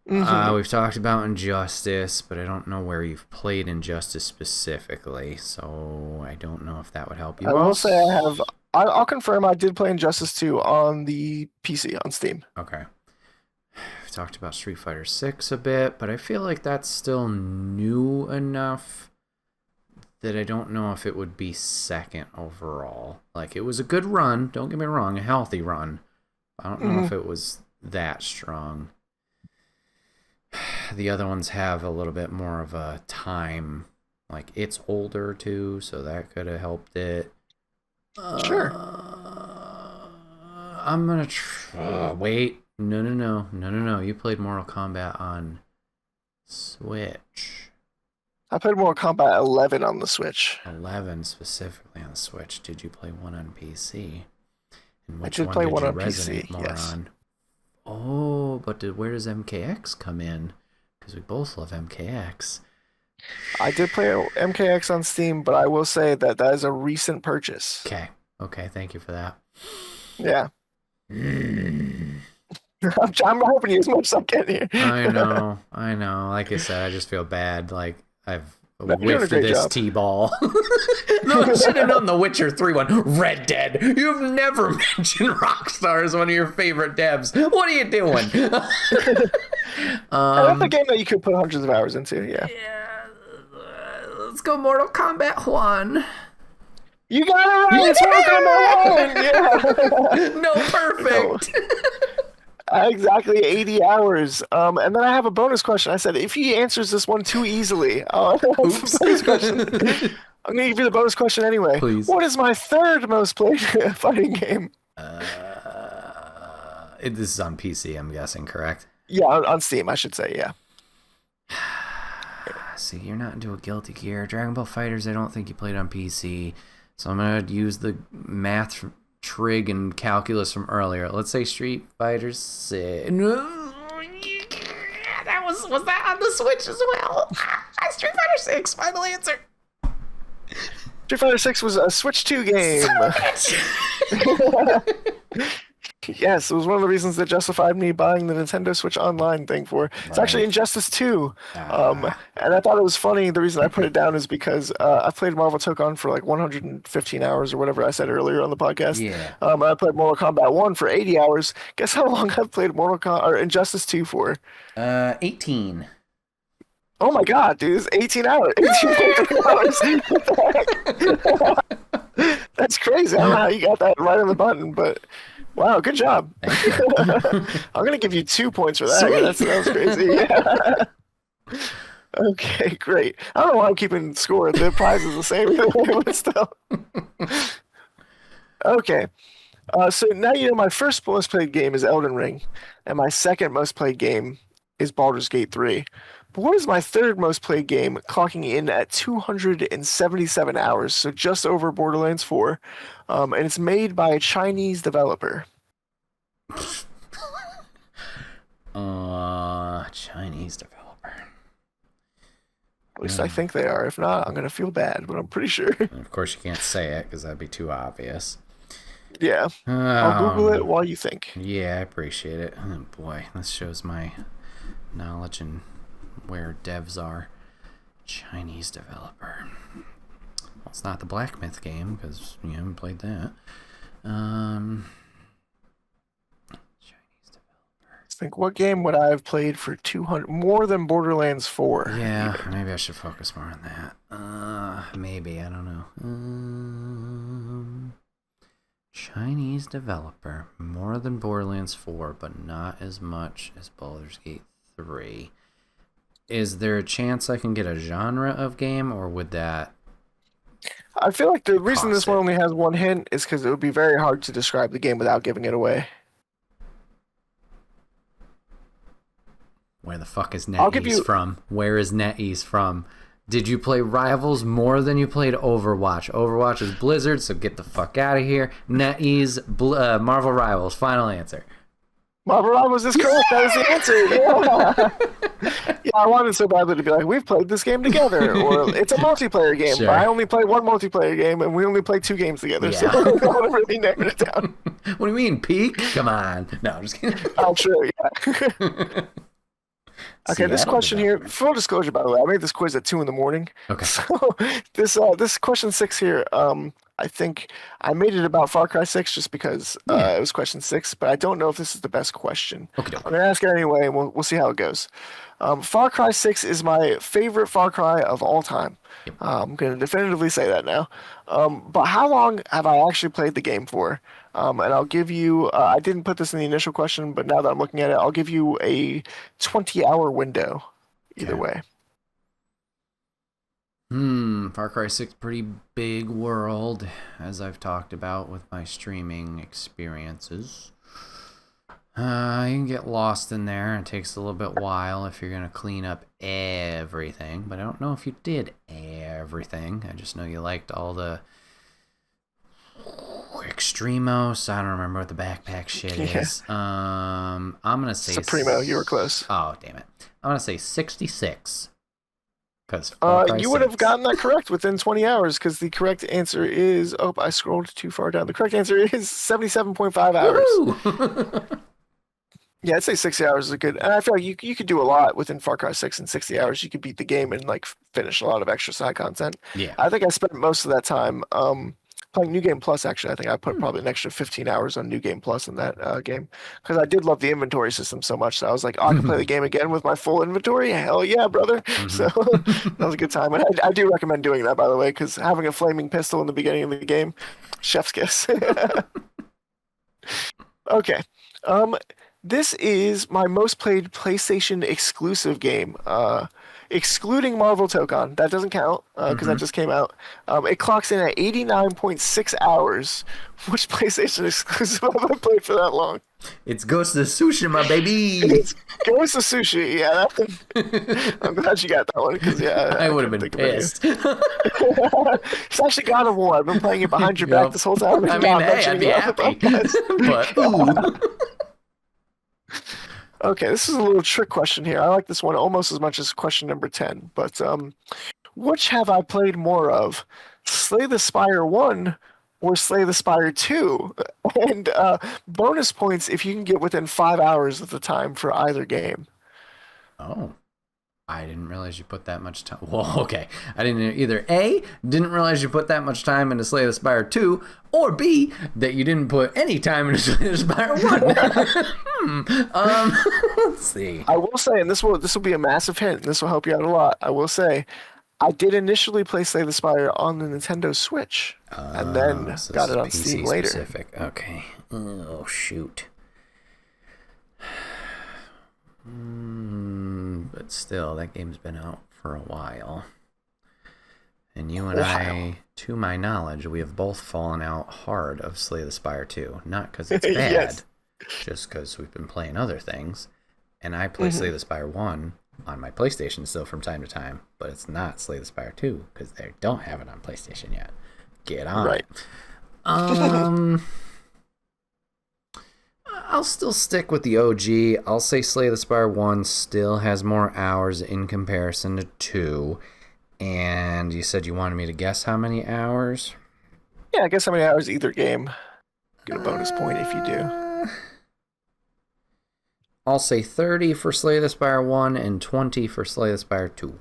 We've talked about Injustice, but I don't know where you've played Injustice specifically, so I don't know if that would help you. I will say I have. I'll confirm I did play Injustice 2 on the PC on Steam. Okay. We've talked about Street Fighter 6 a bit, but I feel like that's still new enough that I don't know if it would be second overall. Like, it was a good run, don't get me wrong, a healthy run. I don't know if it was that strong. The other ones have a little bit more of a time. Like, it's older too, so that could have helped it. Sure. I'm gonna wait. No. You played Mortal Kombat on Switch. I played Mortal Kombat 11 on the Switch. 11 specifically on the Switch. Did you play one on PC? And I did play one on PC, more yes. on? Oh, but where does MKX come in? Because we both love MKX. I did play MKX on Steam, but I will say that is a recent purchase. Okay, thank you for that. Yeah. I'm helping you as much as I can here. I know. Like I said, I just feel bad. Like, I've whiffed this job. T-ball. No, I should have known the Witcher 3 one. Red Dead. You've never mentioned Rockstar as one of your favorite devs. What are you doing? That's a game that you could put hundreds of hours into, yeah. Let's go Mortal Kombat 1. You got it right! It's Mortal Kombat 1! Yeah! No, perfect! Exactly 80 hours. And then I have a bonus question. I said, if he answers this one too easily, bonus question. I'm going to give you the bonus question anyway. Please. What is my third most played fighting game? This is on PC, I'm guessing, correct? Yeah, on Steam, I should say, yeah. See, you're not into a Guilty Gear. Dragon Ball FighterZ, I don't think you played on PC. So I'm going to use the math trig and calculus from earlier. Let's say Street Fighter 6. No, that was that on the Switch as well? Street Fighter 6, final answer. Street Fighter 6 was a Switch 2 game. Yes, it was one of the reasons that justified me buying the Nintendo Switch Online thing for. It's actually Injustice 2. And I thought it was funny. The reason I put it down is because I played Marvel Tokon for like 115 hours or whatever I said earlier on the podcast. Yeah. I played Mortal Kombat 1 for 80 hours. Guess how long I've played Injustice 2 for? 18. Oh my god, dude, it's 18 hours. 18 hours. That's crazy. I don't know how you got that right on the button, but wow, good job. I'm going to give you 2 points for that. That was crazy. Yeah. Okay, great. I don't know why I'm keeping score. The prize is the same, but still. Okay. So now you know my first most played game is Elden Ring, and my second most played game is Baldur's Gate 3. But what is my third most played game, clocking in at 277 hours, so just over Borderlands 4, and it's made by a Chinese developer. Chinese developer. At least I think they are. If not, I'm going to feel bad, but I'm pretty sure. Of course, you can't say it because that'd be too obvious. Yeah. I'll Google it while you think. Yeah, I appreciate it. Oh boy, this shows my knowledge and where devs are. Chinese developer. Well, it's not the Black Myth game because you haven't played that. Chinese developer. I think, what game would I have played for 200 more than Borderlands 4? Yeah, maybe I should focus more on that. Maybe, I don't know. Chinese developer, more than Borderlands 4, but not as much as Baldur's Gate 3. Is there a chance I can get a genre of game, or would that... I feel like the reason this one only has one hint is because it would be very hard to describe the game without giving it away. Where the fuck is NetEase from? Where is NetEase from? Did you play Rivals more than you played Overwatch? Overwatch is Blizzard, so get the fuck out of here. NetEase, Marvel Rivals, final answer. Marvel Rivals is correct. That is the answer. Yeah. Yeah, I wanted so badly to be like, we've played this game together, or it's a multiplayer game. Sure. But I only play one multiplayer game, and we only play 2 games together. Yeah. So I want to really narrow it down. What do you mean, peak? Come on. No, I'm just kidding. I'm sure, yeah. Okay, this question here, full disclosure, by the way, I made this quiz at 2 a.m. Okay. So this question 6 here, I think I made it about Far Cry 6 just because it was question 6, but I don't know if this is the best question. Okay. I'm gonna ask it anyway, and we'll see how it goes. Far Cry 6 is my favorite Far Cry of all time. Yep. I'm gonna definitively say that now. But how long have I actually played the game for? And I'll give you, I didn't put this in the initial question, but now that I'm looking at it, I'll give you a 20-hour window either way. Far Cry 6, pretty big world, as I've talked about with my streaming experiences. You can get lost in there. It takes a little bit while if you're going to clean up everything, but I don't know if you did everything. I just know you liked all the Extremos. I don't remember what the backpack shit is. I'm going to say... Supremo, you were close. Oh, damn it. I'm going to say 66. You would have gotten that correct within 20 hours because the correct answer is... Oh, I scrolled too far down. The correct answer is 77.5 hours. Yeah, I'd say 60 hours is good. And I feel like you could do a lot within Far Cry 6 in 60 hours. You could beat the game and like finish a lot of extra side content. Yeah. I think I spent most of that time playing New Game Plus, actually. I think I put probably an extra 15 hours on New Game Plus in that game because I did love the inventory system so much. So I was like, oh, I can play the game again with my full inventory? Hell yeah, brother. So that was a good time. And I do recommend doing that, by the way, because having a flaming pistol in the beginning of the game, chef's kiss. Okay. This is my most played PlayStation exclusive game, excluding Marvel Tokon. That doesn't count because that just came out. It clocks in at 89.6 hours. Which PlayStation exclusive have I played for that long? It's Ghost of Tsushima, baby. It's Ghost of Sushi. Yeah, I'm glad you got that one because I would have couldn't been think of any. pissed. It's actually God of War. I've been playing it behind your back Yep. this whole time. I And mean, not hey, I'd mentioning be it on the happy. podcast. But, ooh. Okay, this is a little trick question here. I like this one almost as much as question number 10. But which have I played more of? Slay the Spire 1 or Slay the Spire 2? And bonus points if you can get within 5 hours of the time for either game. Oh. I didn't realize you put that much time. Well, okay. I didn't either A, didn't realize you put that much time into Slay the Spire 2, or B, that you didn't put any time into Slay the Spire 1. Let's see. I will say, and this will be a massive hint, and this will help you out a lot. I will say, I did initially play Slay the Spire on the Nintendo Switch, and then So got this it on is PC Steam later. specific. Okay. Oh, shoot. But still, that game's been out for a while. And you and I, to my knowledge, we have both fallen out hard of Slay the Spire 2. Not because it's bad, Yes. just because we've been playing other things. And I play Slay the Spire 1 on my PlayStation still from time to time, but it's not Slay the Spire 2 because they don't have it on PlayStation yet. Get on Right. it. I'll still stick with the OG. I'll say Slay the Spire 1 still has more hours in comparison to 2. And you said you wanted me to guess how many hours? Yeah, I guess how many hours either game. Get a bonus point if you do. I'll say 30 for Slay the Spire 1 and 20 for Slay the Spire 2.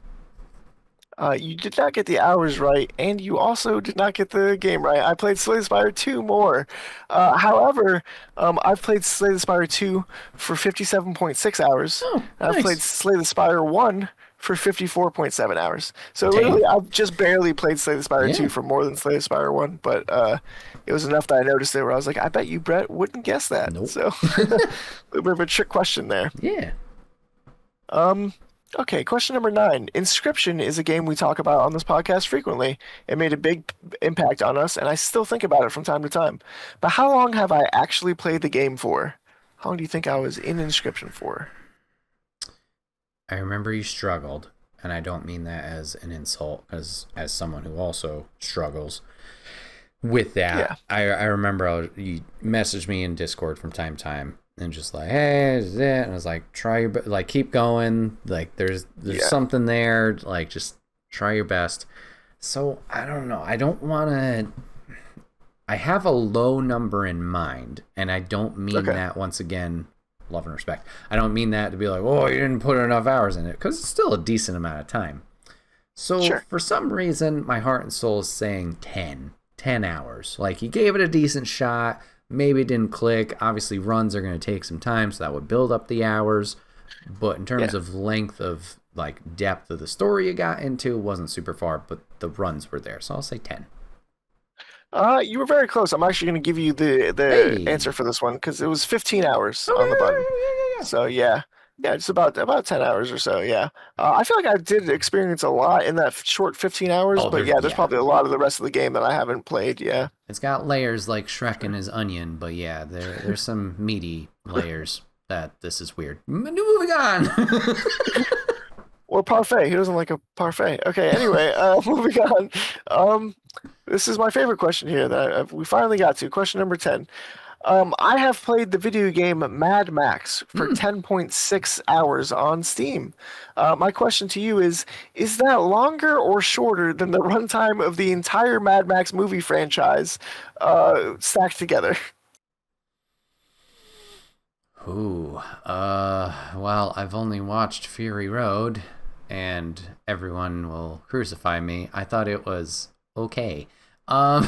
You did not get the hours right, and you also did not get the game right. I played Slay the Spire 2 more. However, I've played Slay the Spire 2 for 57.6 hours. Oh, and I've nice. played Slay the Spire 1 for 54.7 hours. So Dang. literally, I've just barely played Slay the Spire Yeah. 2 for more than Slay the Spire 1, but it was enough that I noticed it where I was like, I bet you Brett wouldn't guess that. Nope. So a little bit of a trick question there. Yeah. Okay, question number 9. Inscription is a game we talk about on this podcast frequently. It made a big impact on us, and I still think about it from time to time. But how long have I actually played the game for? How long do you think I was in Inscription for? I remember you struggled, and I don't mean that as an insult, as someone who also struggles with that. Yeah. I remember you messaged me in Discord from time to time, and just like, hey, this is it. And I was like, try your best, like, keep going. Like, there's something there. Like, just try your best. So I don't know. I don't want to. I have a low number in mind, and I don't mean that, once again, love and respect. I don't mean that to be like, oh, you didn't put enough hours in it, because it's still a decent amount of time. So for some reason, my heart and soul is saying 10 hours. Like, you gave it a decent shot. Maybe it didn't click. Obviously, runs are going to take some time, so that would build up the hours. But in terms of length of, like, depth of the story you got into, it wasn't super far, but the runs were there. So I'll say 10. You were very close. I'm actually going to give you the answer for this one because it was 15 hours on the button. So yeah, it's about 10 hours or so. Yeah, I feel like I did experience a lot in that short 15 hours. But there's probably a lot of the rest of the game that I haven't played. Yeah, it's got layers like Shrek and his onion, but yeah, there's some meaty layers that this is weird. Moving on. Or parfait. Who doesn't like a parfait? Okay, anyway, moving on. This is my favorite question here that we finally got to. Question number 10. I have played the video game Mad Max for 10.6 hours on Steam. My question to you is that longer or shorter than the runtime of the entire Mad Max movie franchise stacked together? Ooh, well, I've only watched Fury Road, and everyone will crucify me. I thought it was okay. So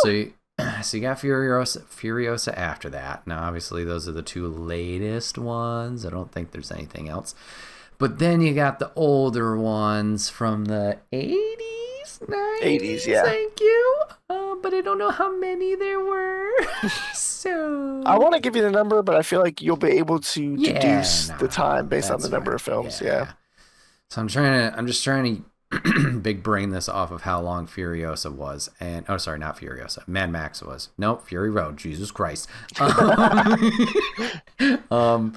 you got Furiosa after that. Now, obviously, those are the two latest ones. I don't think there's anything else. But then you got the older ones from the 80s, 90s. 80s, yeah. Thank you. But I don't know how many there were. So I want to give you the number, but I feel like you'll be able to deduce the time based on the number of films. Yeah. So I'm just trying to big brain this off of how long Furiosa was, and oh, sorry, not Furiosa, Mad Max was. Nope, Fury Road. Jesus Christ. Um,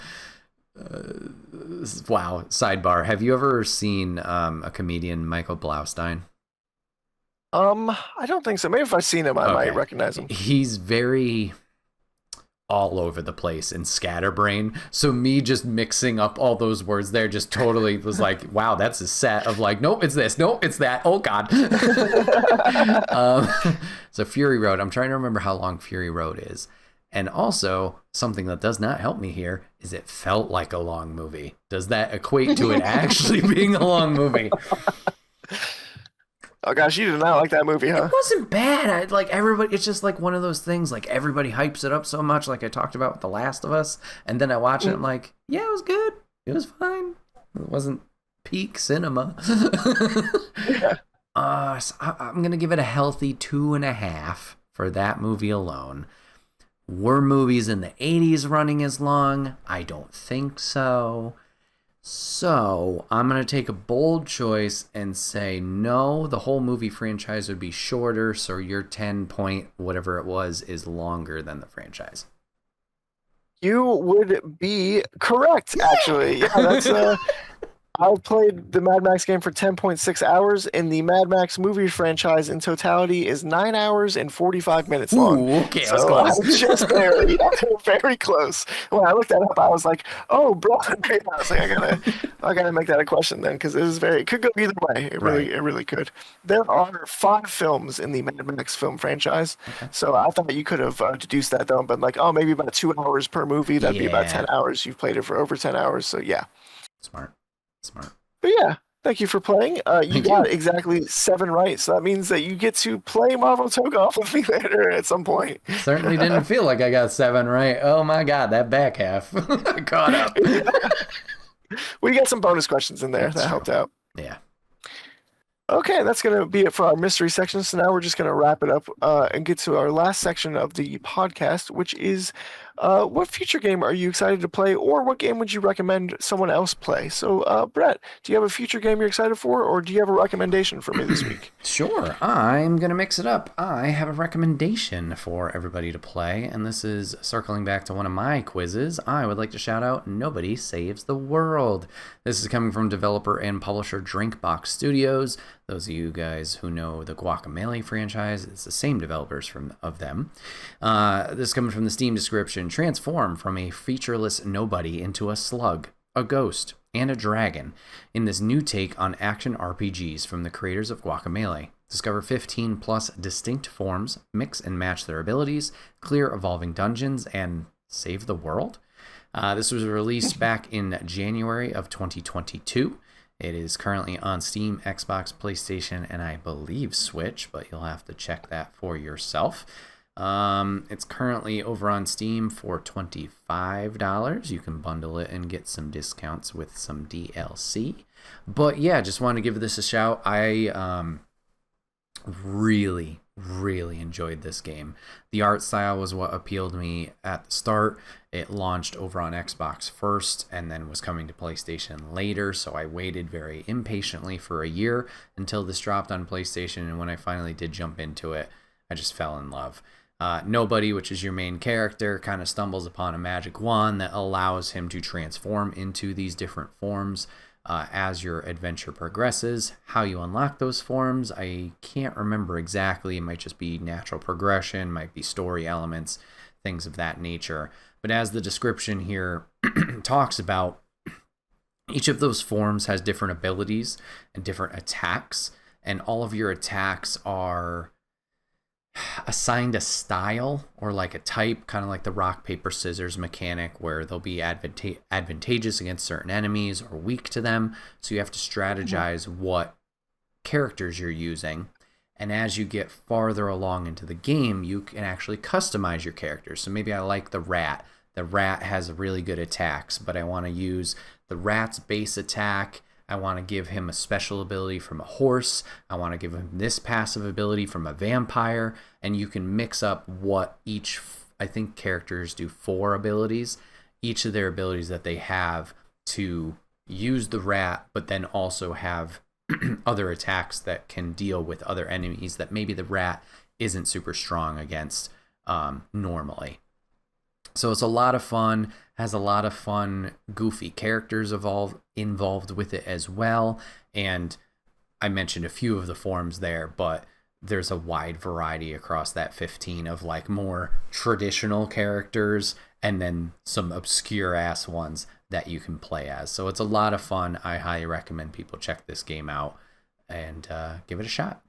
wow. Sidebar: have you ever seen a comedian, Michael Blaustein? I don't think so. Maybe if I've seen him, I might recognize him. He's very all over the place and scatterbrain. So me just mixing up all those words there just totally was like, wow, that's a set of like, nope, it's this, nope, it's that. Oh God. So Fury Road. I'm trying to remember how long Fury Road is. And also, something that does not help me here is it felt like a long movie. Does that equate to it actually being a long movie? Oh gosh, you did not like that movie, huh? It wasn't bad. Like everybody, it's just like one of those things. Like everybody hypes it up so much, like I talked about with The Last of Us, and then I watch it, I'm like, yeah, it was good. It was fine. It wasn't peak cinema. Yeah. So I'm gonna give it a healthy 2.5 for that movie alone. Were movies in the 80s running as long? I don't think so. So I'm going to take a bold choice and say no, the whole movie franchise would be shorter, so your 10 point whatever it was is longer than the franchise. You would be correct, actually. Yeah, that's I've played the Mad Max game for 10.6 hours, and the Mad Max movie franchise in totality is 9 hours and 45 minutes long. Ooh, okay, so I was just barely, very close. When I looked that up, I was like, "Oh, bro!" I was like, I gotta make that a question then, because it could go either way. It really could. There are 5 films in the Mad Max film franchise, so I thought you could have deduced that though, but like, oh, maybe about 2 hours per movie. That'd be about 10 hours. You've played it for over 10 hours, so yeah. Smart. But yeah, thank you for playing. You got exactly 7 right, so that means that you get to play Marvel Togoff with me later at some point. Certainly didn't feel like I got 7 right. Oh my God, that back half caught up. We got some bonus questions in there that helped out. Yeah. Okay, that's going to be it for our mystery section. So now we're just going to wrap it up and get to our last section of the podcast, which is what future game are you excited to play, or what game would you recommend someone else play? So, Brett, do you have a future game you're excited for, or do you have a recommendation for me this week? Sure, I'm going to mix it up. I have a recommendation for everybody to play, and this is circling back to one of my quizzes. I would like to shout out Nobody Saves the World. This is coming from developer and publisher Drinkbox Studios. Those of you guys who know the Guacamelee franchise, it's the same developers of them. This is coming from the Steam description. Transform from a featureless nobody into a slug, a ghost, and a dragon in this new take on action RPGs from the creators of Guacamelee. Discover 15 plus distinct forms, mix and match their abilities, clear evolving dungeons, and save the world. This was released back in January of 2022. It is currently on Steam, Xbox, PlayStation, and I believe Switch, but you'll have to check that for yourself. It's currently over on Steam for $25. You can bundle it and get some discounts with some DLC. But yeah, just wanted to give this a shout. I really enjoyed this game. The art style was what appealed me at the start. It launched over on Xbox first and then was coming to PlayStation later, so I waited very impatiently for a year until this dropped on PlayStation, and when I finally did jump into it, I just fell in love. Nobody, which is your main character, kind of stumbles upon a magic wand that allows him to transform into these different forms as your adventure progresses. How you unlock those forms, I can't remember exactly. It might just be natural progression, might be story elements, things of that nature. But as the description here talks about, each of those forms has different abilities and different attacks, and all of your attacks are assigned a style or like a type, kind of like the rock paper scissors mechanic, where they'll be advantageous against certain enemies or weak to them. So you have to strategize what characters you're using, and as you get farther along into the game, you can actually customize your characters. So maybe I like the rat has really good attacks, but I want to use the rat's base attack. I want to give him a special ability from a horse. I want to give him this passive ability from a vampire. And you can mix up what each, I think characters do 4 abilities, each of their abilities that they have to use the rat, but then also have other attacks that can deal with other enemies that maybe the rat isn't super strong against normally. So it's a lot of fun, has a lot of fun, goofy characters involved with it as well. And I mentioned a few of the forms there, but there's a wide variety across that 15 of like more traditional characters and then some obscure ass ones that you can play as. So it's a lot of fun. I highly recommend people check this game out and give it a shot.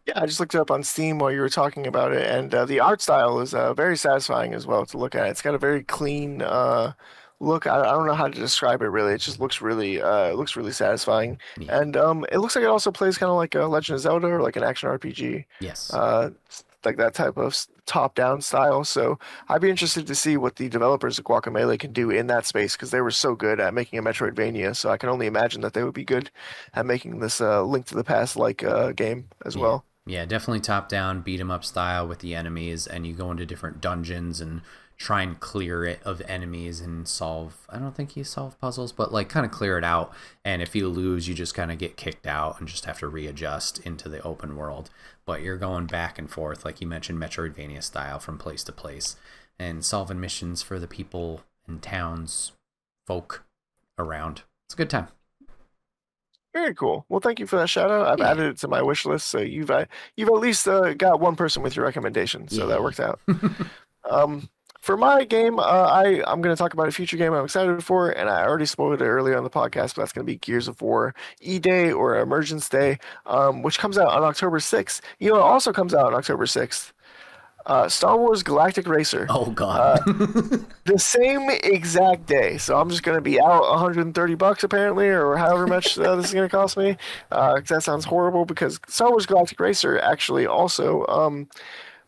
Yeah, I just looked it up on Steam while you were talking about it, and the art style is very satisfying as well to look at. It's got a very clean look. I don't know how to describe it really. It just looks really satisfying, Yeah. and it looks like it also plays kind of like a Legend of Zelda or like an action RPG, Yes. uh, like that type of top-down style. So I'd be interested to see what the developers of Guacamelee can do in that space because they were so good at making a Metroidvania. So I can only imagine that they would be good at making this Link to the Past like game as Yeah. well. Yeah, definitely top down, beat 'em up style with the enemies, and you go into different dungeons and try and clear it of enemies and solve. I don't think you solve puzzles, but like kind of clear it out. And if you lose, you just kind of get kicked out and just have to readjust into the open world. But you're going back and forth, like you mentioned, Metroidvania style from place to place and solving missions for the people and towns, folk around. It's a good time. Very cool. Well, thank you for that shout out. I've Yeah. added it to my wish list, so you've at least got one person with your recommendation, so that Yay. worked out. Um, for my game, I'm going to talk about a future game I'm excited for, and I already spoiled it earlier on the podcast, but that's going to be Gears of War E-Day or Emergence Day, which comes out on October 6th. You know, it also comes out on October 6th. Star Wars Galactic Racer. Oh Uh, God. the same exact day. So I'm just going to be out $130 apparently, or however much this is going to cost me. 'Cause that sounds horrible because Star Wars Galactic Racer actually also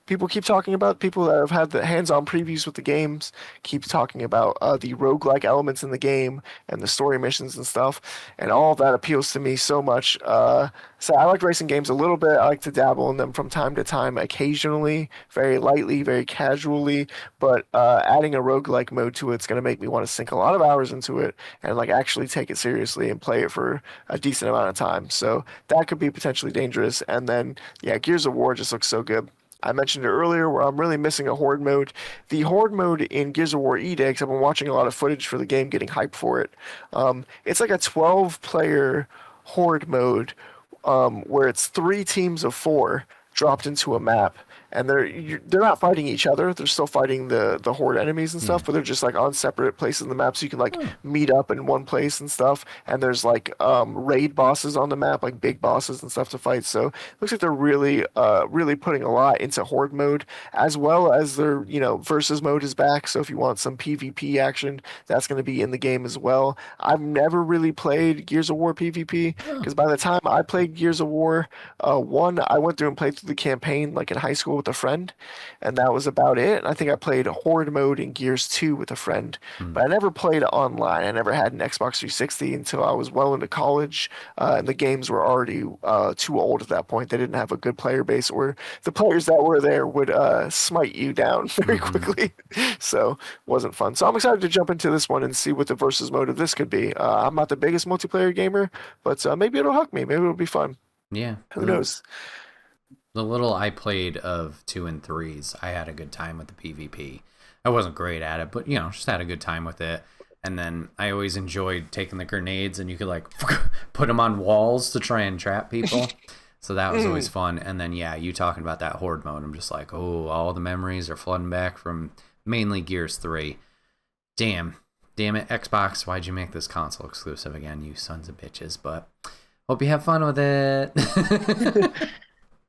people keep talking about people that have had the hands-on previews with the games keep talking about the roguelike elements in the game and the story missions and stuff, and all of that appeals to me so much. So I like racing games a little bit. I like to dabble in them from time to time, occasionally, very lightly, very casually, but adding a roguelike mode to it's going to make me want to sink a lot of hours into it and like actually take it seriously and play it for a decent amount of time. So that could be potentially dangerous. And then yeah, Gears of War just looks so good. I mentioned it earlier where I'm really missing a horde mode. The horde mode in Gears of War E-Day, because I've been watching a lot of footage for the game, getting hyped for it. It's like a 12-player horde mode where it's three teams of four dropped into a map, and they're not fighting each other. They're still fighting the horde enemies and stuff, Yeah. but they're just like on separate places in the map, so you can like Oh. meet up in one place and stuff. And there's like raid bosses on the map, like big bosses and stuff to fight. So it looks like they're really putting a lot into horde mode, as well as their versus mode is back. So if you want some PvP action, that's going to be in the game as well. I've never really played Gears of War PvP Oh. because by the time I played Gears of War 1, I went through and played through the campaign like in high school with a friend, and that was about it. And I think I played Horde mode in Gears 2 with a friend, Hmm. but I never played online. I never had an Xbox 360 until I was well into college, and the games were already too old at that point. They didn't have a good player base, or the players that were there would smite you down very Mhm. quickly. So wasn't fun. So I'm excited to jump into this one and see what the versus mode of this could be. I'm not the biggest multiplayer gamer, but maybe it'll hook me. Maybe it'll be fun. Yeah. Who knows? The little I played of 2 and 3s, I had a good time with the PvP. I wasn't great at it, but just had a good time with it. And then I always enjoyed taking the grenades, and you could like put them on walls to try and trap people. So that was always fun. And then yeah, you talking about that horde mode, I'm just like, oh, all the memories are flooding back from mainly Gears 3. Damn it, Xbox, why'd you make this console exclusive again, you sons of bitches? But hope you have fun with it.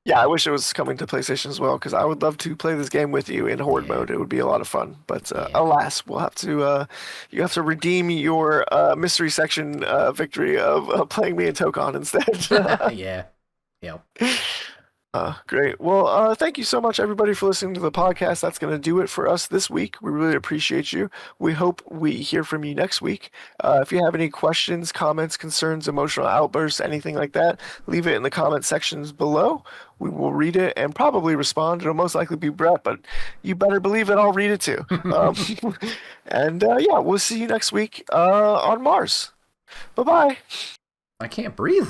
Yeah, I wish it was coming to PlayStation as well because I would love to play this game with you in Horde Yeah. mode. It would be a lot of fun. But Yeah. alas, we'll have to you have to redeem your mystery section victory of playing me in Tokon instead. Yeah. Yep. Great. Well, thank you so much, everybody, for listening to the podcast. That's going to do it for us this week. We really appreciate you. We hope we hear from you next week. If you have any questions, comments, concerns, emotional outbursts, anything like that, leave it in the comment sections below. We will read it and probably respond. It'll most likely be Brett, but you better believe that I'll read it too. And yeah, we'll see you next week on Mars. Bye bye. I can't breathe.